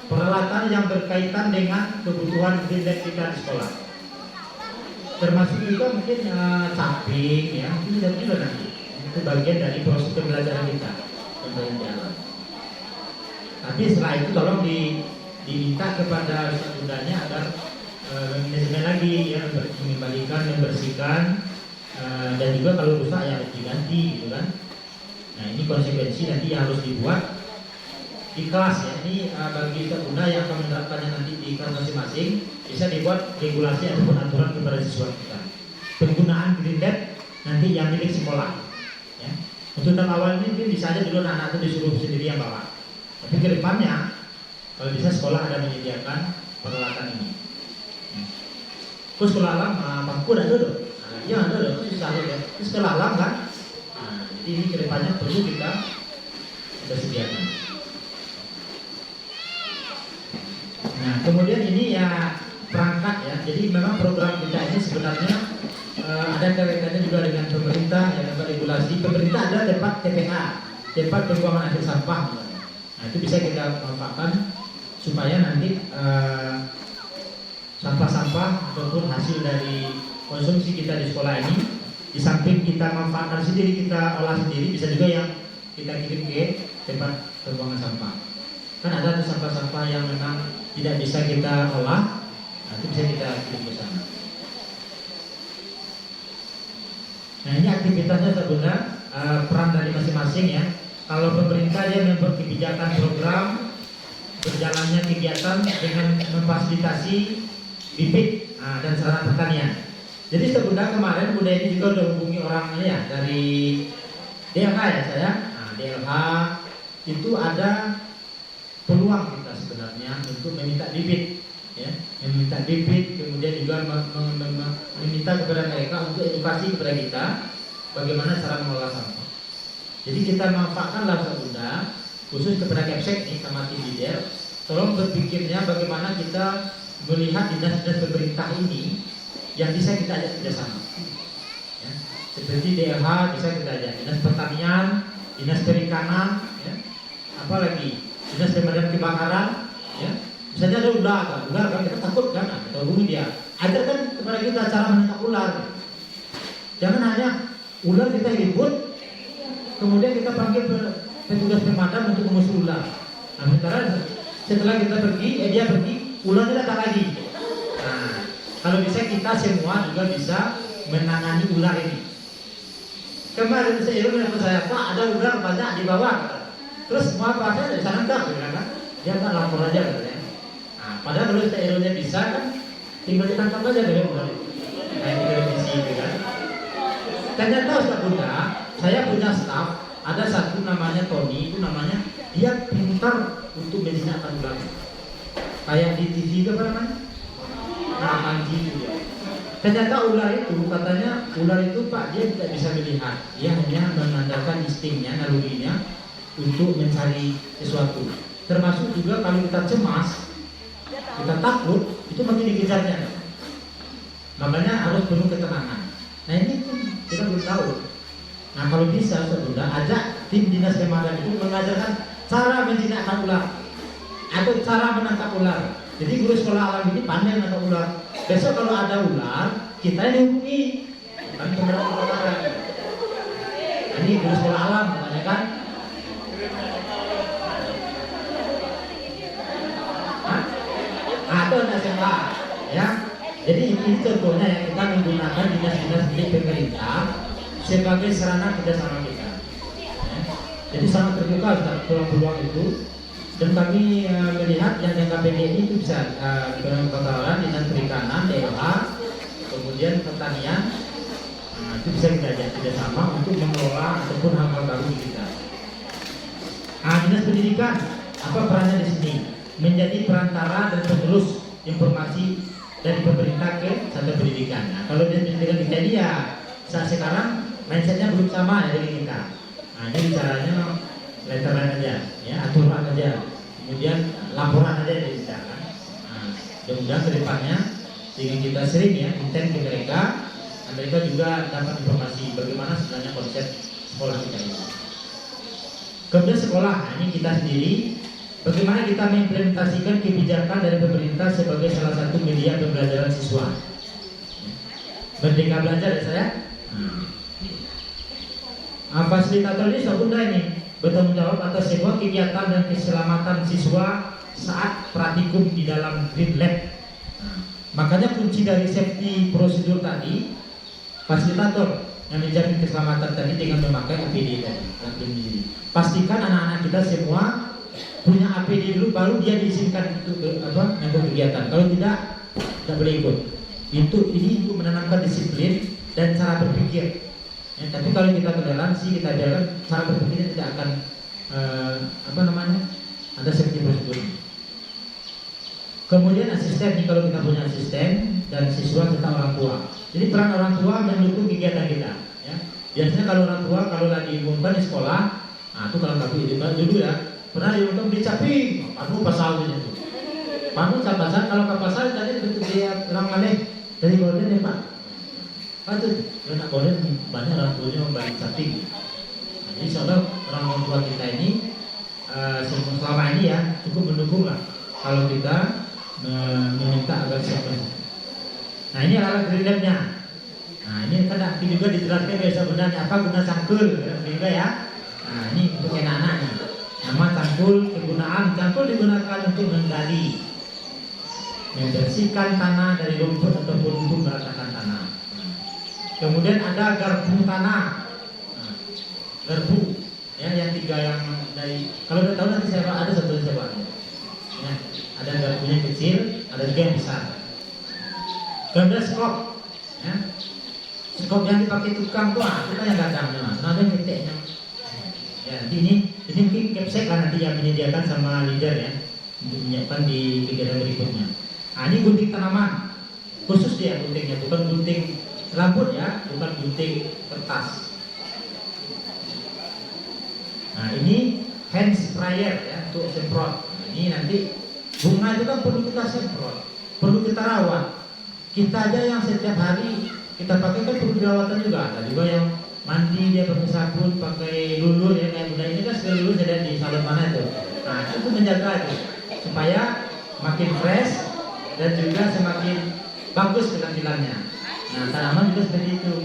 peralatan yang berkaitan dengan kebutuhan Greenland kita di sekolah. Termasuk juga mungkin caping ya, mungkin juga nanti. Itu bagian dari proses pembelajaran kita pembelajaran jalan. Tapi setelah itu tolong diminta kepada bundanya agar manajemen lagi ya, mengembalikan, membersihkan, dan juga kalau rusak ya harus diganti gitu kan. Nah, ini konsekuensi nanti yang harus dibuat di kelas ya. Ini bagi bunda yang akan menerapkannya nanti di kelas masing-masing bisa dibuat regulasi ataupun aturan kepada siswa kita. penggunaan green lab nanti yang milik sekolah. Ya. Untuk tahap awal ini mungkin bisa aja dulu anak-anak itu disuruh sendiri yang bawa. Tapi ke depannya kalau bisa sekolah ada menyediakan peralatan ini. Terus sekolah alam, bangku ada dulu. Iya ada dulu, itu selalu ya. Terus sekolah alam kan. Jadi ini ke depannya perlu kita sediakan. Nah kemudian ini ya perangkat ya. Jadi memang program kita ini sebenarnya ada kaitannya juga dengan pemerintah yang regulasi. Pemerintah ada tempat TPA, tempat pembuangan akhir sampah. Nah itu bisa kita manfaatkan supaya nanti sampah-sampah ataupun hasil dari konsumsi kita di sekolah ini, di samping kita manfaatkan sendiri, kita olah sendiri, bisa juga yang kita kirim ke tempat pembuangan sampah. Kan ada tuh sampah-sampah yang memang tidak bisa kita olah, nah itu bisa kita kirim ke sana. Nah ini aktivitasnya sebenarnya peran dari masing-masing ya. Kalau pemerintah dia membuat kebijakan program berjalannya kegiatan dengan memfasilitasi bibit dan sarana pertanian. Jadi sebenarnya kemarin Bunda ini juga udah hubungi orangnya ya dari DLH ya saya. Nah, DLH itu ada peluang kita sebenarnya untuk meminta bibit, ya, meminta bibit, kemudian juga meminta kepada mereka untuk edukasi kepada kita bagaimana cara mengelola sampah. Jadi kita manfaatkanlah Bunda khusus kepada Kepsek nih sama tim leader, tolong berpikirnya bagaimana kita melihat dinas-dinas pemerintah ini yang bisa kita ajak kerjasama. Ya, seperti DLH bisa kita ajak, dinas pertanian, dinas perikanan, ya, apalagi dinas pemadam kebakaran, ya. Misalnya ada ular kan kita takut kan, kita hubungi dia. Ajarkan kepada kita cara menangkap ular. Jangan hanya ular kita ribut, kemudian kita panggil petugas pemadam untuk mengusir ular. Nah, setelah kita pergi, dia pergi, ularnya datang lagi. Nah, kalau bisa kita semua juga bisa menangani ular ini. Kemarin saya menelpon saya, Pak ada ular banyak di bawah. Terus semua pasnya dari sana enggak, kan? Dia tak lapor aja katanya. Nah, padahal kalau saya bisa kan, tinggal ditangkap aja dari ular itu. Kayak di televisi itu kan. Ternyata Ustaz Bunda, saya punya staff, ada satu namanya Tony, itu namanya dia pintar untuk menjinakkan ular. Kayak di TV itu apa namanya? Nah, anjing itu. Ternyata ular itu katanya ular itu Pak dia tidak bisa melihat, dia hanya mengandalkan instingnya, nalurinya untuk mencari sesuatu. Termasuk juga kalau kita cemas, kita takut, itu makin dikejarnya. Makanya harus penuh ketenangan. Nah ini pun kita belum tahu. Nah kalau bisa Bunda ajak tim dinas pemadam itu mengajarkan cara menjinakkan ular atau cara menangkap ular. Jadi guru sekolah alam ini pandai menangkap ular. Besok kalau ada ular kita dihubungi kan pemadam kebakaran. Ini guru sekolah alam katanya kan. Atau anak SMA ya. Jadi ini contohnya yang kita menggunakan dinas-dinas milik pemerintah sebagai sarana kerjasama kita. Ya. Jadi sangat terbuka peluang-peluang itu. Dan kami melihat yang jangka pendek ini itu bisa kebakaran, dinas perikanan, DLH, kemudian pertanian, itu bisa kita ajak kerjasama untuk mengelola ataupun hal-hal baru di kita. Dinas pendidikan apa perannya di sini? Menjadi perantara dan penerus informasi dari pemerintah ke satuan pendidikan. Nah, kalau dia pendidikan kita ini ya saat sekarang mindsetnya belum sama ya dengan kita. Nah ini caranya letteran aja, ya aturan aja, kemudian laporan aja dibicarkan. Nah, mudah-mudahan kedepannya dengan kita sering ya intent ke mereka juga dapat informasi bagaimana sebenarnya konsep sekolah kita ini. Kemudian sekolah, nah ini kita sendiri. Bagaimana kita mengimplementasikan kebijakan dari pemerintah sebagai salah satu media pembelajaran siswa. Merdeka Belajar ya saya. Fasilitator ini Bunda ini bertanggung jawab atas semua kegiatan dan keselamatan siswa saat praktikum di dalam Green Lab. Makanya kunci dari safety prosedur tadi, fasilitator yang menjamin keselamatan tadi dengan memakai APD tadi. Pastikan anak-anak kita semua punya APD dulu, baru dia diizinkan untuk kegiatan. Kalau tidak boleh ikut. Ini untuk menanamkan disiplin dan cara berpikir. Ya, tapi kalau kita toleransi, kita biarkan cara berpikirnya tidak akan ada seperti prosedur. Kemudian asisten, nih kalau kita punya asisten dan siswa serta orang tua. Jadi peran orang tua mendukung kegiatan kita. Ya. Biasanya kalau orang tua kalau lagi umumkan di sekolah, nah itu kalau kamu dulu ya pernah diumumkan beli caping, panu pasal itu. Panu pasal kalau ke pasal tadi bentuk dia orang malih dari golden ya Pak. Itu anak golden banyak orang tuanya membeli caping. Nah, jadi soalnya orang tua kita ini selama ini ya cukup mendukung lah kalau kita meminta agar siapa. Nah ini alat grillernya. Nah ini kan nanti juga dijelaskan sebenarnya apa guna cangkul juga ya. Nah ini untuk anak-anak nih. Nama cangkul, kegunaan cangkul digunakan untuk menggali, membersihkan tanah dari lumpur ataupun untuk meratakan tanah. Kemudian ada garpu tanah. Nah, garpu ya yang tiga yang dari kalau udah tahu nanti saya ada satu saya ya, ada garpunya kecil, ada juga yang besar. Kemudian skop, ya. Skop yang dipakai tukang tuh, kita yang gadangnya, ada titiknya. Ya, nanti ini mungkin capsek kan nanti yang menyediakan sama leader ya, untuk menyiapkan di kegiatan berikutnya. Nah, ini gunting tanaman, khusus dia guntingnya, bukan gunting rambut ya, bukan gunting kertas. Nah, ini hand sprayer ya, untuk semprot. Nah, ini nanti bunga itu kan perlu kita semprot, perlu kita rawat. Kita aja yang setiap hari kita pakai kan perlu perawatan juga. Ada juga yang mandi dia pakai sabun, pakai lulur ya kayak bunda ini kan sekali lulur ada di salon mana itu. Nah itu menjaga itu supaya makin fresh dan juga semakin bagus penampilannya. Nah tanaman juga seperti itu,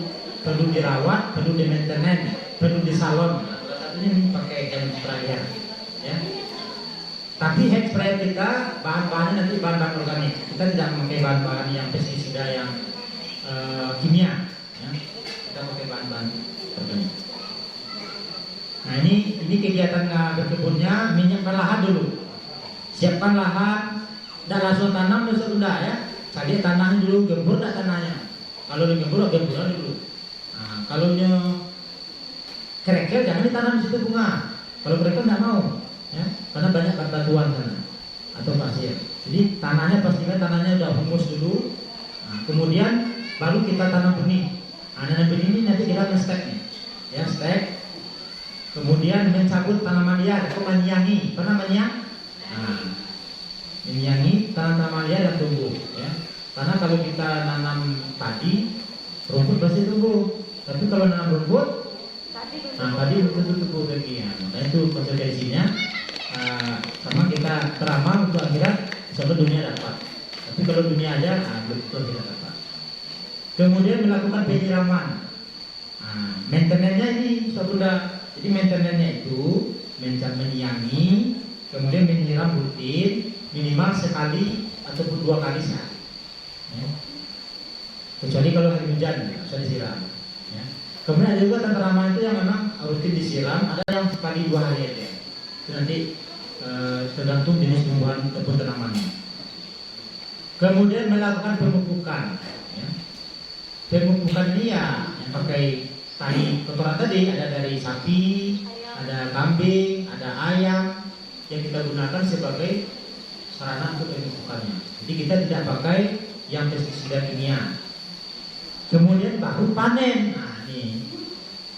perlu dirawat, perlu di maintenance, perlu di salon. Salah satunya ini pakai hand sprayer ya. Tapi hand sprayer kita bahan-bahannya nanti bahan-bahan organik. Kita tidak memakai bahan-bahan yang pestisida yang kimia. Ya. Kita pakai bahan-bahan organik. Nah ini kegiatan berkebunnya, minyakkan lahan dulu. Siapkan lahan, tidak langsung tanam langsung udah ya. Tadi tanahnya dulu, gembur tidak tanahnya. Kalau digembur, gemburan dulu. Nah, kalau kerikil jangan ditanam di situ bunga. Kalau kerikil tidak mau. Ya, karena banyak batuan sana atau pasir. Jadi tanahnya pastikan tanahnya udah humus dulu. Nah, kemudian baru kita tanam benih. Nah, nanam benih ini nanti kita ngestek nih, ya stek. Kemudian mencabut tanaman liar atau menyiangi. Pernah menyiang? Nah, menyiangi tanaman liar yang tumbuh. Ya, karena kalau kita nanam padi, rumput pasti tumbuh. Tapi kalau nanam rumput, nah padi betul tumbuh lagi. Nah, itu konsekuensinya. Sama kita teramal untuk akhirat sampai dunia dapat. Tapi kalau dunia aja, betul kita dapat. Kemudian melakukan penyiraman. Maintenance-nya ini sudah. Jadi maintenance-nya itu menyiangi, kemudian menyiram rutin minimal sekali ataupun 2 kali sehari. Ya. Kecuali kalau hari hujan, bisa disiram. Ya. Kemudian ada juga tanaman itu yang memang rutin disiram, ada yang sekali 2 hari aja. Itu nanti tergantung jenis tumbuhan ataupun tanamannya. Kemudian melakukan pemupukan. Ya. Pemupukan ini ya yang pakai tali kotoran tadi, ada dari sapi, ada kambing, ada ayam yang kita gunakan sebagai sarana untuk pemupukannya. Jadi kita tidak pakai yang pestisida kimia. Kemudian baru panen. Nah ini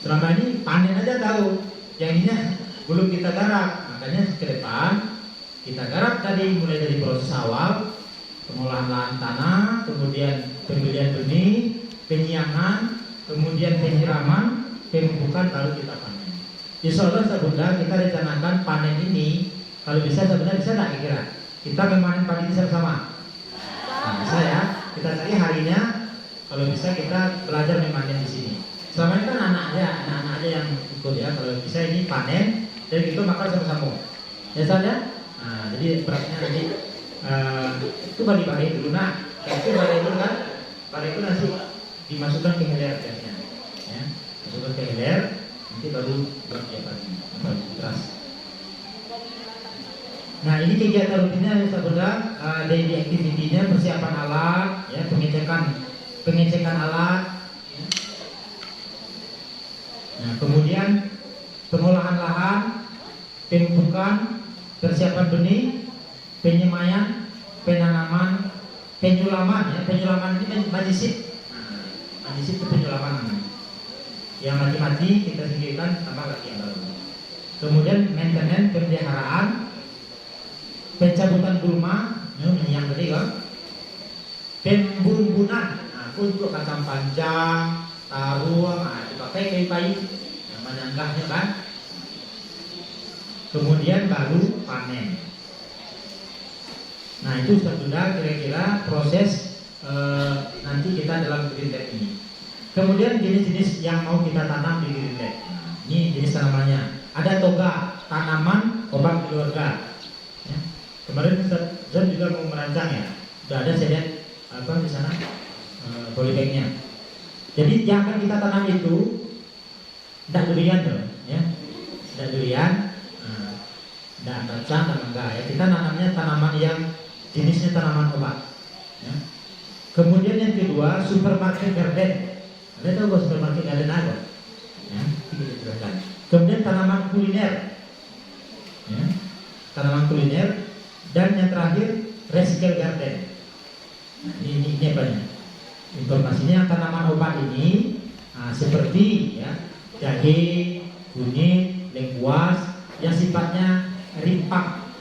selama ini panen aja tahu, yang ini belum kita garap. Makanya ke depan kita garap tadi mulai dari proses awal, pengolahan lahan tanah, kemudian pembelian benih, penyiangan, kemudian penyiraman, pemupukan, baru kita panen. Insya Allah Bunda, kita rencanakan panen ini kalau bisa sebenarnya bisa tidak kira kita memanen padi ini sama-sama. Nah, bisa ya, kita cari harinya. Kalau bisa kita belajar memanen di sini. Selama ini kan anak-anak aja yang ikut ya. Kalau bisa ini panen dan kita makan sama-sama. Ya saja. Nah, jadi beratnya nanti itu bagi-bagi dulu. Nah, itu bagi dulu kan. Bagi itu nanti dimasukkan ke heler biasanya. Ya, masukkan ke heler, nanti baru bersiapan keras. Nah, ini kegiatan rutinnya Saudara, daily activity-nya persiapan alat, ya, pengecekan alat, ya. kemudian pengolahan lahan, pemupukan, persiapan benih, penyemaian, penanaman, penyulaman. Ya, penyulaman ini majisip. Majisip itu penyulaman namanya. Yang mati-mati kita singkirkan, tambah lagi yang baru. Kemudian maintenance, pemeliharaan, pencabutan gulma, yang tadi kan, pembumbunan, untuk kacang panjang, taruh, dipakai kayu-kayu, yang menyanggahnya kan. Kemudian baru panen. Nah itu sudah kira-kira proses nanti kita dalam green tech ini. Kemudian jenis-jenis yang mau kita tanam di green tech. Nah, ini jenis tanamannya. Ada toga, tanaman obat keluarga. Ya. Kemarin Zon juga mau merancang ya. Sudah ada saya lihat di sana polybagnya. Jadi yang akan kita tanam itu tidak durian tuh, ya. Tidak durian. Tidak kacang, tidak mangga ya. Kita nanamnya tanaman yang jenisnya tanaman obat ya. Kemudian yang kedua, supermarket garden. Anda tahu gak supermarket garden apa? Ya, kemudian tanaman kuliner ya. Tanaman kuliner. Dan yang terakhir, recycle garden. Nah, ini apa ya? Informasinya tanaman obat ini seperti ya, jahe, kunyit, lengkuas yang sifatnya rimpang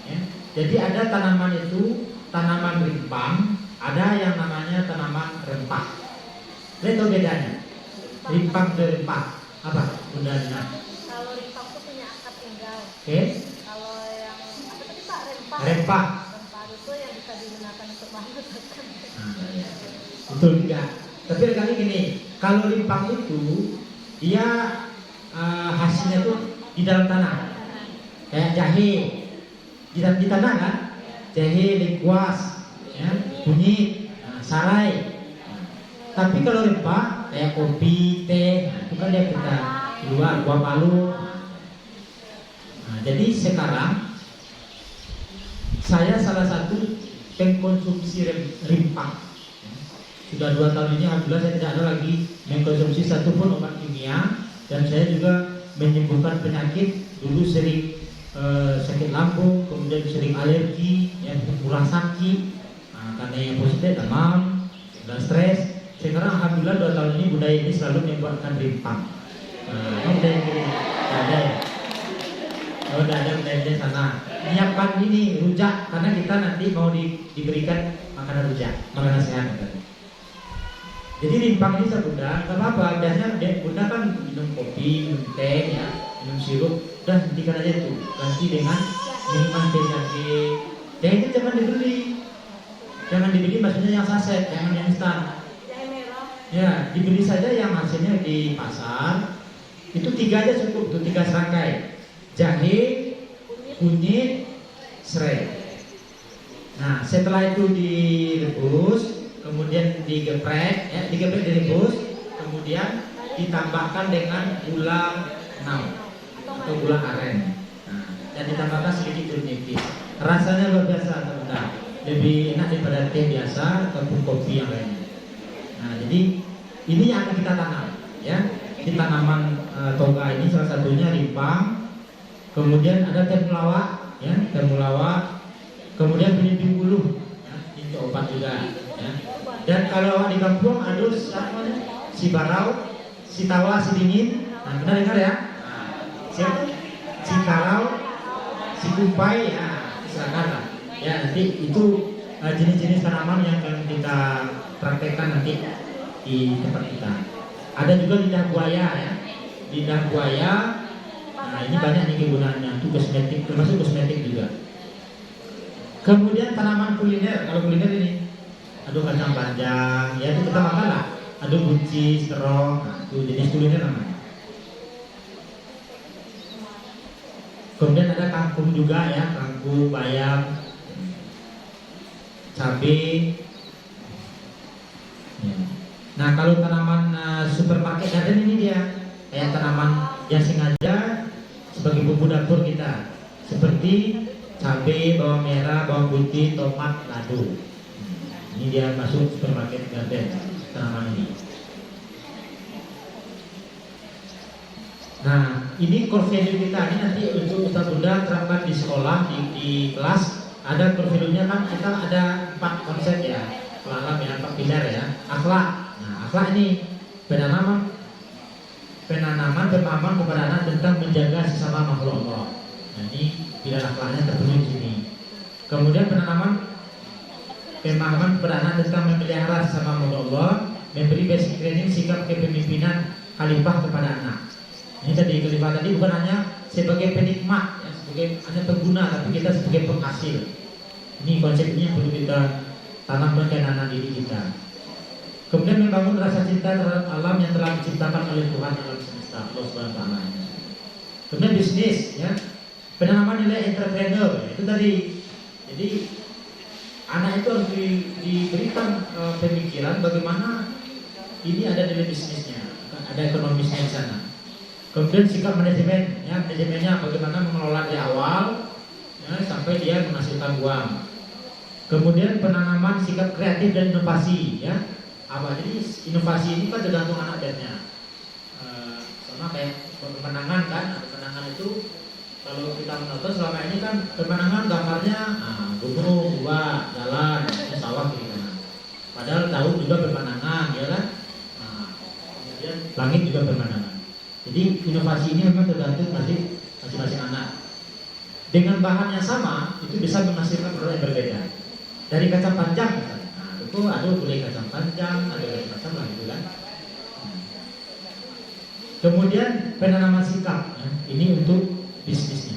ya. Jadi ada tanaman itu tanaman rimpang, ada yang namanya tanaman rempah. Lihat bedanya rimpang dan rempah apa bedanya? Kalau rimpang itu punya akar tunggal. Oke. Kalau yang apa tadi Pak, rempah? Rempah Itu yang bisa digunakan untuk bahan masakan. Ya. Betul juga. Tapi kali gini, kalau rimpang itu dia hasilnya tuh di dalam tanah. Kayak jahe di tanah kan, jahe, lengkuas, ya, kunyit, sarai. Tapi kalau rempah kayak kopi, teh, itu kan dia kita luar buah palu. Nah, jadi sekarang saya salah satu pengkonsumsi rimpang. Sudah 2 tahun ini alhamdulillah saya tidak ada lagi mengkonsumsi satupun obat kimia, dan saya juga menyembuhkan penyakit. Dulu sering sakit lambung, kemudian sering alergi, yang kurang sakit, karena yang positif demam dan stres. Sekarang alhamdulillah 2 tahun ini budaya ini selalu membuatkan rimpang. Budaya ini ada ya. Oh, ada budaya sana. Menyiapkan ini rujak karena kita nanti mau diberikan makanan rujak, makanan sehat. Jadi rimpang ini sebudah, nggak apa-apa. Biasanya bunda kan minum kopi, minum teh, ya, minum sirup, dan hentikan aja itu. Ganti dengan minuman teh jahe. Teh itu jangan dibeli maksudnya yang saset, jangan yang instan. Ya, dibeli saja yang hasilnya di pasar. Itu 3 aja cukup, tuh 3 serangkai. Jahe, kunyit, serai. Nah, setelah itu direbus, kemudian digeprek, ya, direbus, kemudian ditambahkan dengan gula atau gula aren. Nah, dan ditambahkan sedikit jeruk nipis. Rasanya luar biasa, teman-teman. Lebih enak daripada teh biasa ataupun kopi yang lainnya. Nah, jadi ini yang akan kita tanam, ya. Di tanaman toga ini salah satunya rimpang. Kemudian ada temulawak, ya, temulawak. Kemudian belimbing bulu, ya, itu obat juga. Ya. Dan kalau di kampung ada si barau, si tawa, si dingin. Nah, benar dengar ya? Si karau, si kumpai, ya, silakan lah. Ya, nanti itu jenis-jenis tanaman yang akan kita praktekkan nanti di tempat kita. Ada juga lidah buaya, ya. Lidah buaya. Nah, ini banyak nih kegunaannya. Itu kosmetik, termasuk kosmetik juga. Kemudian tanaman kuliner. Kalau kuliner ini aduh kacang panjang, ya itu kita makan lah. Aduh buncis, terong, nah, itu jenis kuliner namanya. Kemudian ada kangkung juga, ya, kangkung, bayam, cabai. Ya. Nah, kalau tanaman supermarket garden ini dia kayak tanaman yang sengaja sebagai bumbu dapur kita, seperti cabai, bawang merah, bawang putih, tomat, lado. Ini dia masuk supermarket garden tanaman ini. Nah, ini core value kita ini nanti untuk Ustaz Bunda terapkan di sekolah, di kelas. Ada core value-nya kan kita ada 4 konsep ya, alam ya, 4 pilar ya. Akhlak. Nah, akhlak ini penanaman pemahaman kepada anak tentang menjaga sesama makhluk Allah. Nah, ini pilar akhlaknya terpenuhi di sini. Kemudian penanaman pemahaman kepada anak tentang memelihara sesama makhluk Allah, memberi basic training sikap kepemimpinan khalifah kepada anak. Ini tadi khalifah tadi bukan hanya sebagai penikmat, ya, sebagai hanya pengguna, tapi kita sebagai penghasil. Ini konsep ini yang perlu kita tanamkan ke anak diri kita. Kemudian membangun rasa cinta terhadap alam yang telah diciptakan oleh Tuhan alam semesta, Allah Subhanahu wa taala. Kemudian bisnis, ya, penanaman nilai entrepreneur, itu tadi. Jadi anak itu harus diberikan pemikiran bagaimana ini ada nilai bisnisnya, ada ekonomisnya di sana. Kemudian sikap manajemen, ya, manajemennya bagaimana mengelola dari awal, ya, sampai dia menghasilkan uang. Kemudian penanaman sikap kreatif dan inovasi, ya. Apa jadi inovasi ini kan tergantung anak dadnya. Sama kayak pemandangan kan, pemandangan itu kalau kita menonton selama ini kan pemandangan gambarnya gunung, gua, jalan, sawah gitu kan. Padahal tahu juga pemandangan, ya kan. Kemudian langit juga pemandangan. Jadi inovasi ini memang tergantung masing-masing anak. Dengan bahan yang sama itu bisa menghasilkan produk yang berbeda. Dari kacang panjang misalnya, itu ada boleh kacang panjang, ada macam-macam lah gitu kan. Kemudian penanaman sikap, ya, ini untuk bisnisnya.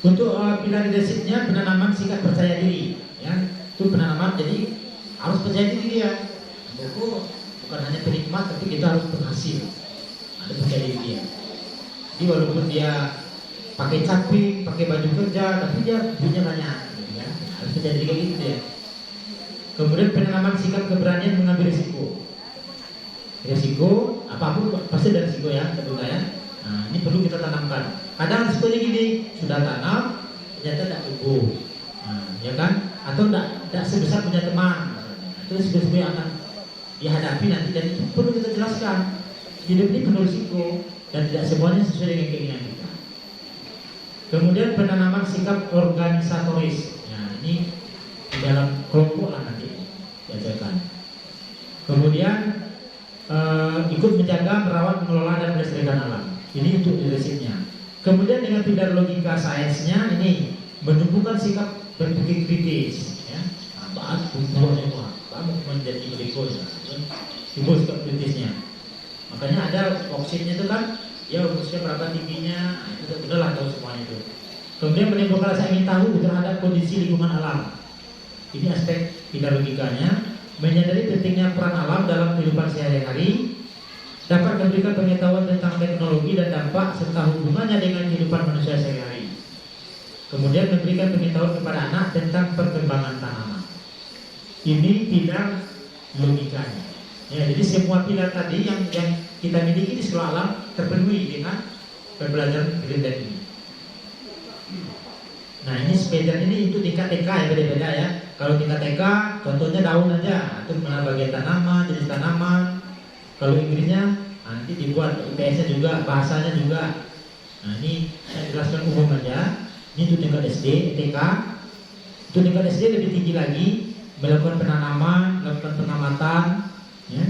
Untuk pilar leadershipnya penanaman sikap percaya diri, ya, itu penanaman jadi harus percaya diri dia. Buku bukan hanya penikmat tapi kita harus penghasil. Ada percaya diri dia. Jadi walaupun dia pakai caping, pakai baju kerja, tapi dia punya banyak, gitu kan? Harus percaya diri kayak gitu dia. Kemudian penanaman sikap keberanian mengambil risiko. Risiko apapun pasti ada risiko ya, tentunya ya. Nah, ini perlu kita tanamkan. Kadang risikonya gini, sudah tanam ternyata tidak tumbuh, ya kan? Atau tidak sebesar punya teman. Itu risiko yang akan dihadapi nanti, dan itu perlu kita jelaskan. Hidup ini penuh risiko dan tidak semuanya sesuai dengan keinginan kita. Kemudian penanaman sikap organisatoris. Nah, ini di dalam kelompok lah nanti diajarkan. Kemudian ikut menjaga, merawat, mengelola dan melestarikan alam. Ini untuk leadershipnya. Kemudian dengan pilar logika sainsnya ini menumbuhkan sikap berpikir kritis. Ya, bahan buahnya kamu menjadi berikutnya. Timbul sikap kritisnya. Makanya ada oksidnya itu kan, ya usia berapa tingginya, itu udahlah tahu semuanya itu. Kemudian menimbulkan rasa ingin tahu terhadap kondisi lingkungan alam. Ini aspek pilar logikanya. Menyadari pentingnya peran alam dalam kehidupan sehari-hari, dapat memberikan pengetahuan tentang teknologi dan dampak serta hubungannya dengan kehidupan manusia sehari-hari. Kemudian memberikan pengetahuan kepada anak tentang perkembangan tanaman. Ini pilar logikanya. Ya, jadi semua pilar tadi yang kita miliki di sekolah alam terpenuhi dengan pembelajaran Greenland ini. Nah, ini sepeda ini untuk tingkat TK ya, beda-beda ya. Kalau tingkat TK contohnya daun aja, atau mengenal bagian tanaman, jenis tanaman. Kalau Inggrisnya nanti dibuat IPS-nya juga, bahasanya juga. Nah, ini saya jelaskan umum aja. Ini untuk tingkat SD, TK. Untuk tingkat SD lebih tinggi lagi, melakukan penanaman, melakukan pengamatan, ya.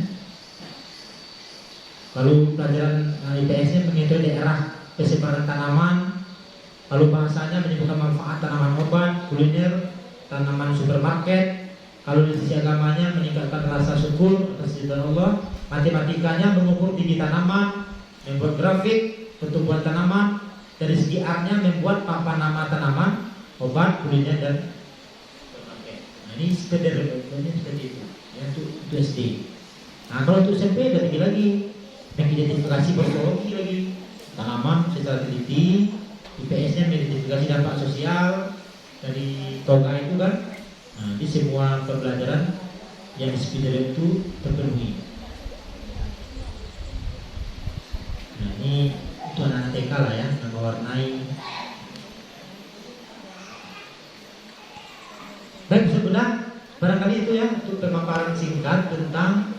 Lalu pelajaran IPS-nya mengetahui daerah persebaran tanaman. Lalu bahasanya menyebutkan manfaat tanaman obat, kuliner, tanaman supermarket. Kalau dari sisi agamanya meningkatkan rasa syukur atas ciptaan Allah. Matematikanya mengukur tinggi tanaman, membuat grafik pertumbuhan tanaman. Dari segi artnya membuat papan nama tanaman, obat, kuliner dan supermarket. Nah, ini seperti itu. Ya, untuk SD. Nah, kalau untuk SMP lebih lagi, mengidentifikasi morfologi lagi, tanaman secara teliti. IPS-nya mengidentifikasi dampak sosial dari toga itu kan. Nah, di semua pembelajaran yang disebut itu terpenuhi. Nah, ini untuk anak TK lah ya, yang mewarnai. Baik, sebenarnya barangkali itu ya untuk pemaparan singkat tentang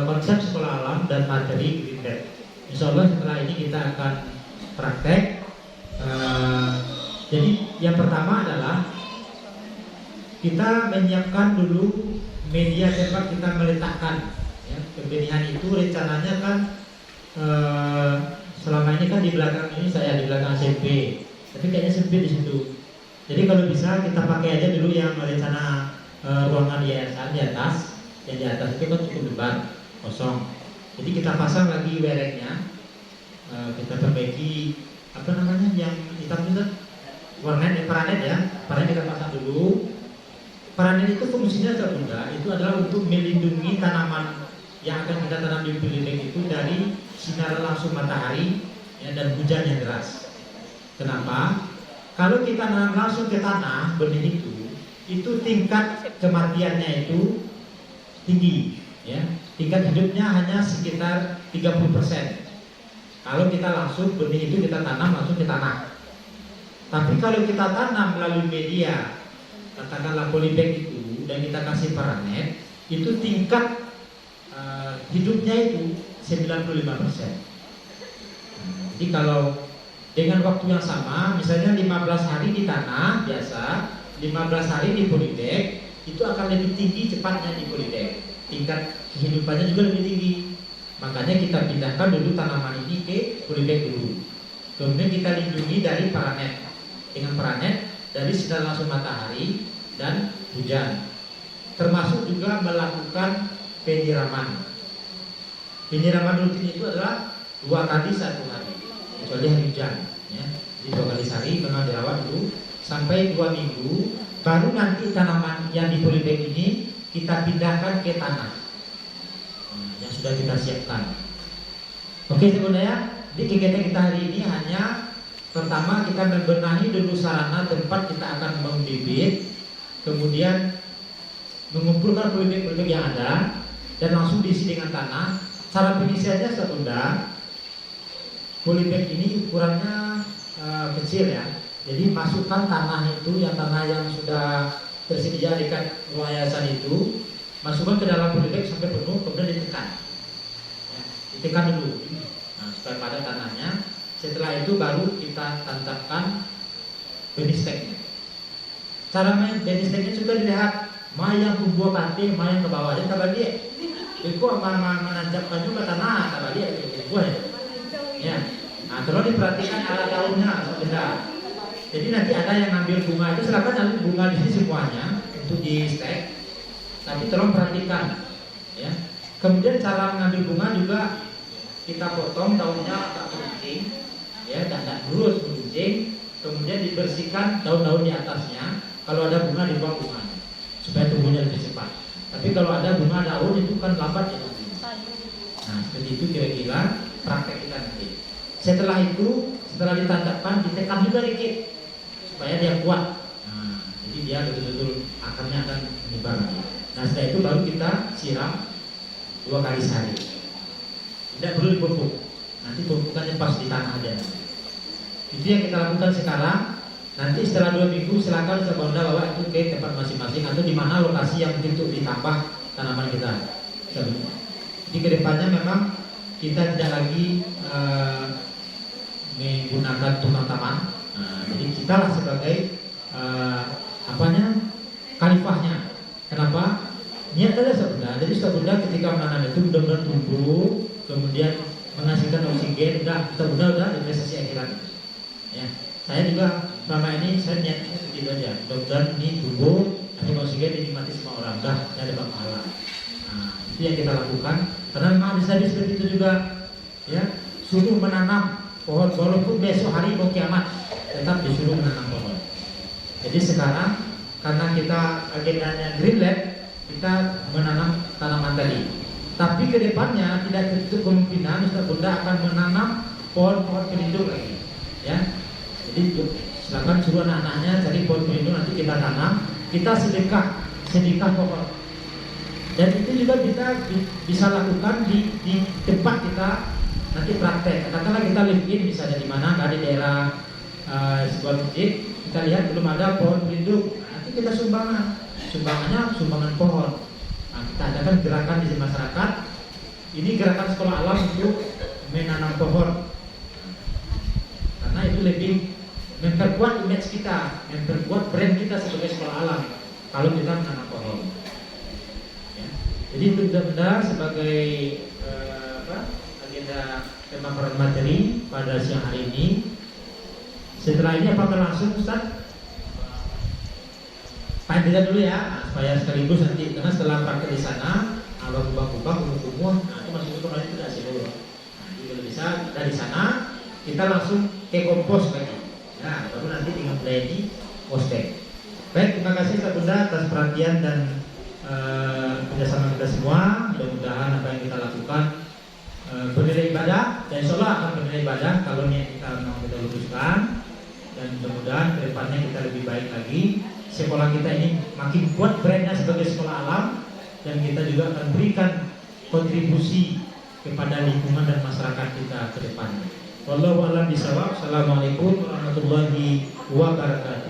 konsep sekolah alam dan materi Greenland. Insya Allah setelah ini kita akan praktek. Jadi yang pertama adalah kita menyiapkan dulu media tempat kita meletakkan. Ya, pembenihan itu rencananya kan selama ini kan di belakang ini saya di belakang SMP, tapi kayaknya sempit di situ. Jadi kalau bisa kita pakai aja dulu yang rencana ruangan yayasan di atas. Yang di atas itu kan cukup lebar, kosong. Jadi kita pasang lagi wereknya, kita perbaiki apa namanya yang hitam itu warnet, paranet ya, paranet kita pasang dulu. Paranet itu fungsinya sebetulnya itu adalah untuk melindungi tanaman yang akan kita tanam di polybag itu dari sinar langsung matahari ya, dan hujan yang deras. Kenapa? Kalau kita nanam langsung ke tanah benih itu tingkat kematiannya itu tinggi, ya. Tingkat hidupnya hanya sekitar 30%. Kalau kita langsung benih itu kita tanam langsung ke tanah. Tapi kalau kita tanam melalui media, katakanlah polybag itu, dan kita kasih paranet, itu tingkat hidupnya itu 95%. Jadi kalau dengan waktu yang sama, misalnya 15 hari di tanah biasa, 15 hari di polybag, itu akan lebih tinggi cepatnya di polybag. Tingkat kehidupannya juga lebih tinggi. Makanya kita pindahkan dulu tanaman ini ke polybag dulu. Kemudian kita lindungi dari paranet. Dengan paranet dari sinar langsung matahari dan hujan. Termasuk juga melakukan penyiraman. Penyiraman rutin itu adalah 2 kali 1 hari, kecuali hari hujan. Ya. Jadi 2 kali sehari memang dirawat dulu sampai 2 minggu. Baru nanti tanaman yang di polybag ini kita pindahkan ke tanah yang sudah kita siapkan. Oke sebenarnya di kegiatan kita hari ini hanya pertama kita membenahi dulu sarana tempat kita akan membangun bibit, kemudian mengumpulkan polybag yang ada dan langsung diisi dengan tanah. Cara pengisiannya sebetulnya polybag ini ukurannya kecil ya. Jadi masukkan tanah itu, tanah yang sudah tersedia dekat ruang yayasan itu, masukkan ke dalam polybag sampai penuh, kemudian ditekan. Ya, ditekan dulu, supaya padat tanahnya. Setelah itu baru kita tancapkan benih steknya. Cara main benih steknya juga dilihat, mana yang tumbuh kanti, mana yang ke bawah. Jadi tak dia, itu menancapkan juga tanah, tak dia ya. Nah, terus diperhatikan arah daunnya sebentar. Jadi nanti ada yang ngambil bunga itu silakan ambil bunga di sini semuanya untuk di stek. Tapi tolong perhatikan, ya. Kemudian cara mengambil bunga juga kita potong daunnya agak beruncing, ya, dan lurus beruncing. Kemudian dibersihkan daun-daun di atasnya. Kalau ada bunga dibuang bunganya supaya tumbuhnya lebih cepat. Tapi kalau ada bunga daun itu kan lambat ya. Nah seperti itu kira-kira praktek kita nanti. Setelah itu, setelah ditancapkan, ditekan juga dikit supaya dia kuat. Nah, jadi dia betul-betul akarnya akan menyebar. Nah setelah itu baru kita siram 2 kali sehari. Tidak perlu dipupuk. Nanti pupukannya pas di tanah aja. Itu yang kita lakukan sekarang. Nanti setelah 2 minggu silakan Sabanda bawa itu ke tempat masing-masing atau di mana lokasi yang untuk ditambah tanaman kita. Jadi kedepannya memang kita tidak lagi menggunakan tukang taman. Nah, jadi kita lah sebagai khalifahnya. Kenapa? Niat saja sebenarnya. Jadi sebenarnya ketika menanam itu benar-benar tumbuh, kemudian menghasilkan oksigen, udah investasi akhirat. Ya, saya juga selama ini saya niatnya begitu aja. Mudah-mudahan ini tumbuh, nanti oksigen dinikmati semua orang. Saya dapat pahala. Nah, itu yang kita lakukan. Karena memang bisa seperti itu juga. Ya, suruh menanam pohon walaupun besok hari mau kiamat, tetap disuruh menanam pohon. Jadi sekarang karena kita agendanya Green Lab, kita menanam tanaman tadi. Tapi kedepannya tidak tertutup kemungkinan Ustaz Bunda akan menanam pohon-pohon pelindung lagi. Ya, jadi silakan suruh anak-anaknya cari pohon pelindung, nanti kita tanam, kita sedekah pohon. Dan itu juga kita bisa lakukan di tempat kita nanti praktek. Katakanlah kita live in misalnya di mana, di daerah sebuah masjid, kita lihat belum ada pohon pelindung, nanti kita sumbangannya sumbangan pohon. Nah, kita adakan gerakan di masyarakat Ini gerakan sekolah alam untuk menanam pohon. Karena itu lebih memperkuat image kita, memperkuat brand kita sebagai sekolah alam kalau kita menanam pohon. Ya. Jadi itu benar-benar sebagai agenda pemaparan materi pada siang hari ini. Setelah ini apakah langsung Ustaz? Panjang dulu ya, nah, supaya sekaligus nanti karena setelah praktek di sana, kalau kubah-kubah, kumuh-kumuh, nah itu masuk ke kemarin tidak sih dulu. Nah, jadi kalau bisa dari sana kita langsung ke kompos lagi. Nah, baru nanti tinggal mulai di postek. Baik, terima kasih Ustaz Bunda atas perhatian dan kerjasama kita semua. Mudah-mudahan apa yang kita lakukan bernilai ibadah, dan insya Allah akan bernilai ibadah kalau niat kita mau kita luruskan, dan mudah-mudahan kedepannya kita lebih baik lagi. Sekolah kita ini makin kuat brandnya sebagai sekolah alam, dan kita juga akan berikan kontribusi kepada lingkungan dan masyarakat kita ke depannya. Wallahu a'lam bishawab. Assalamualaikum warahmatullahi wabarakatuh.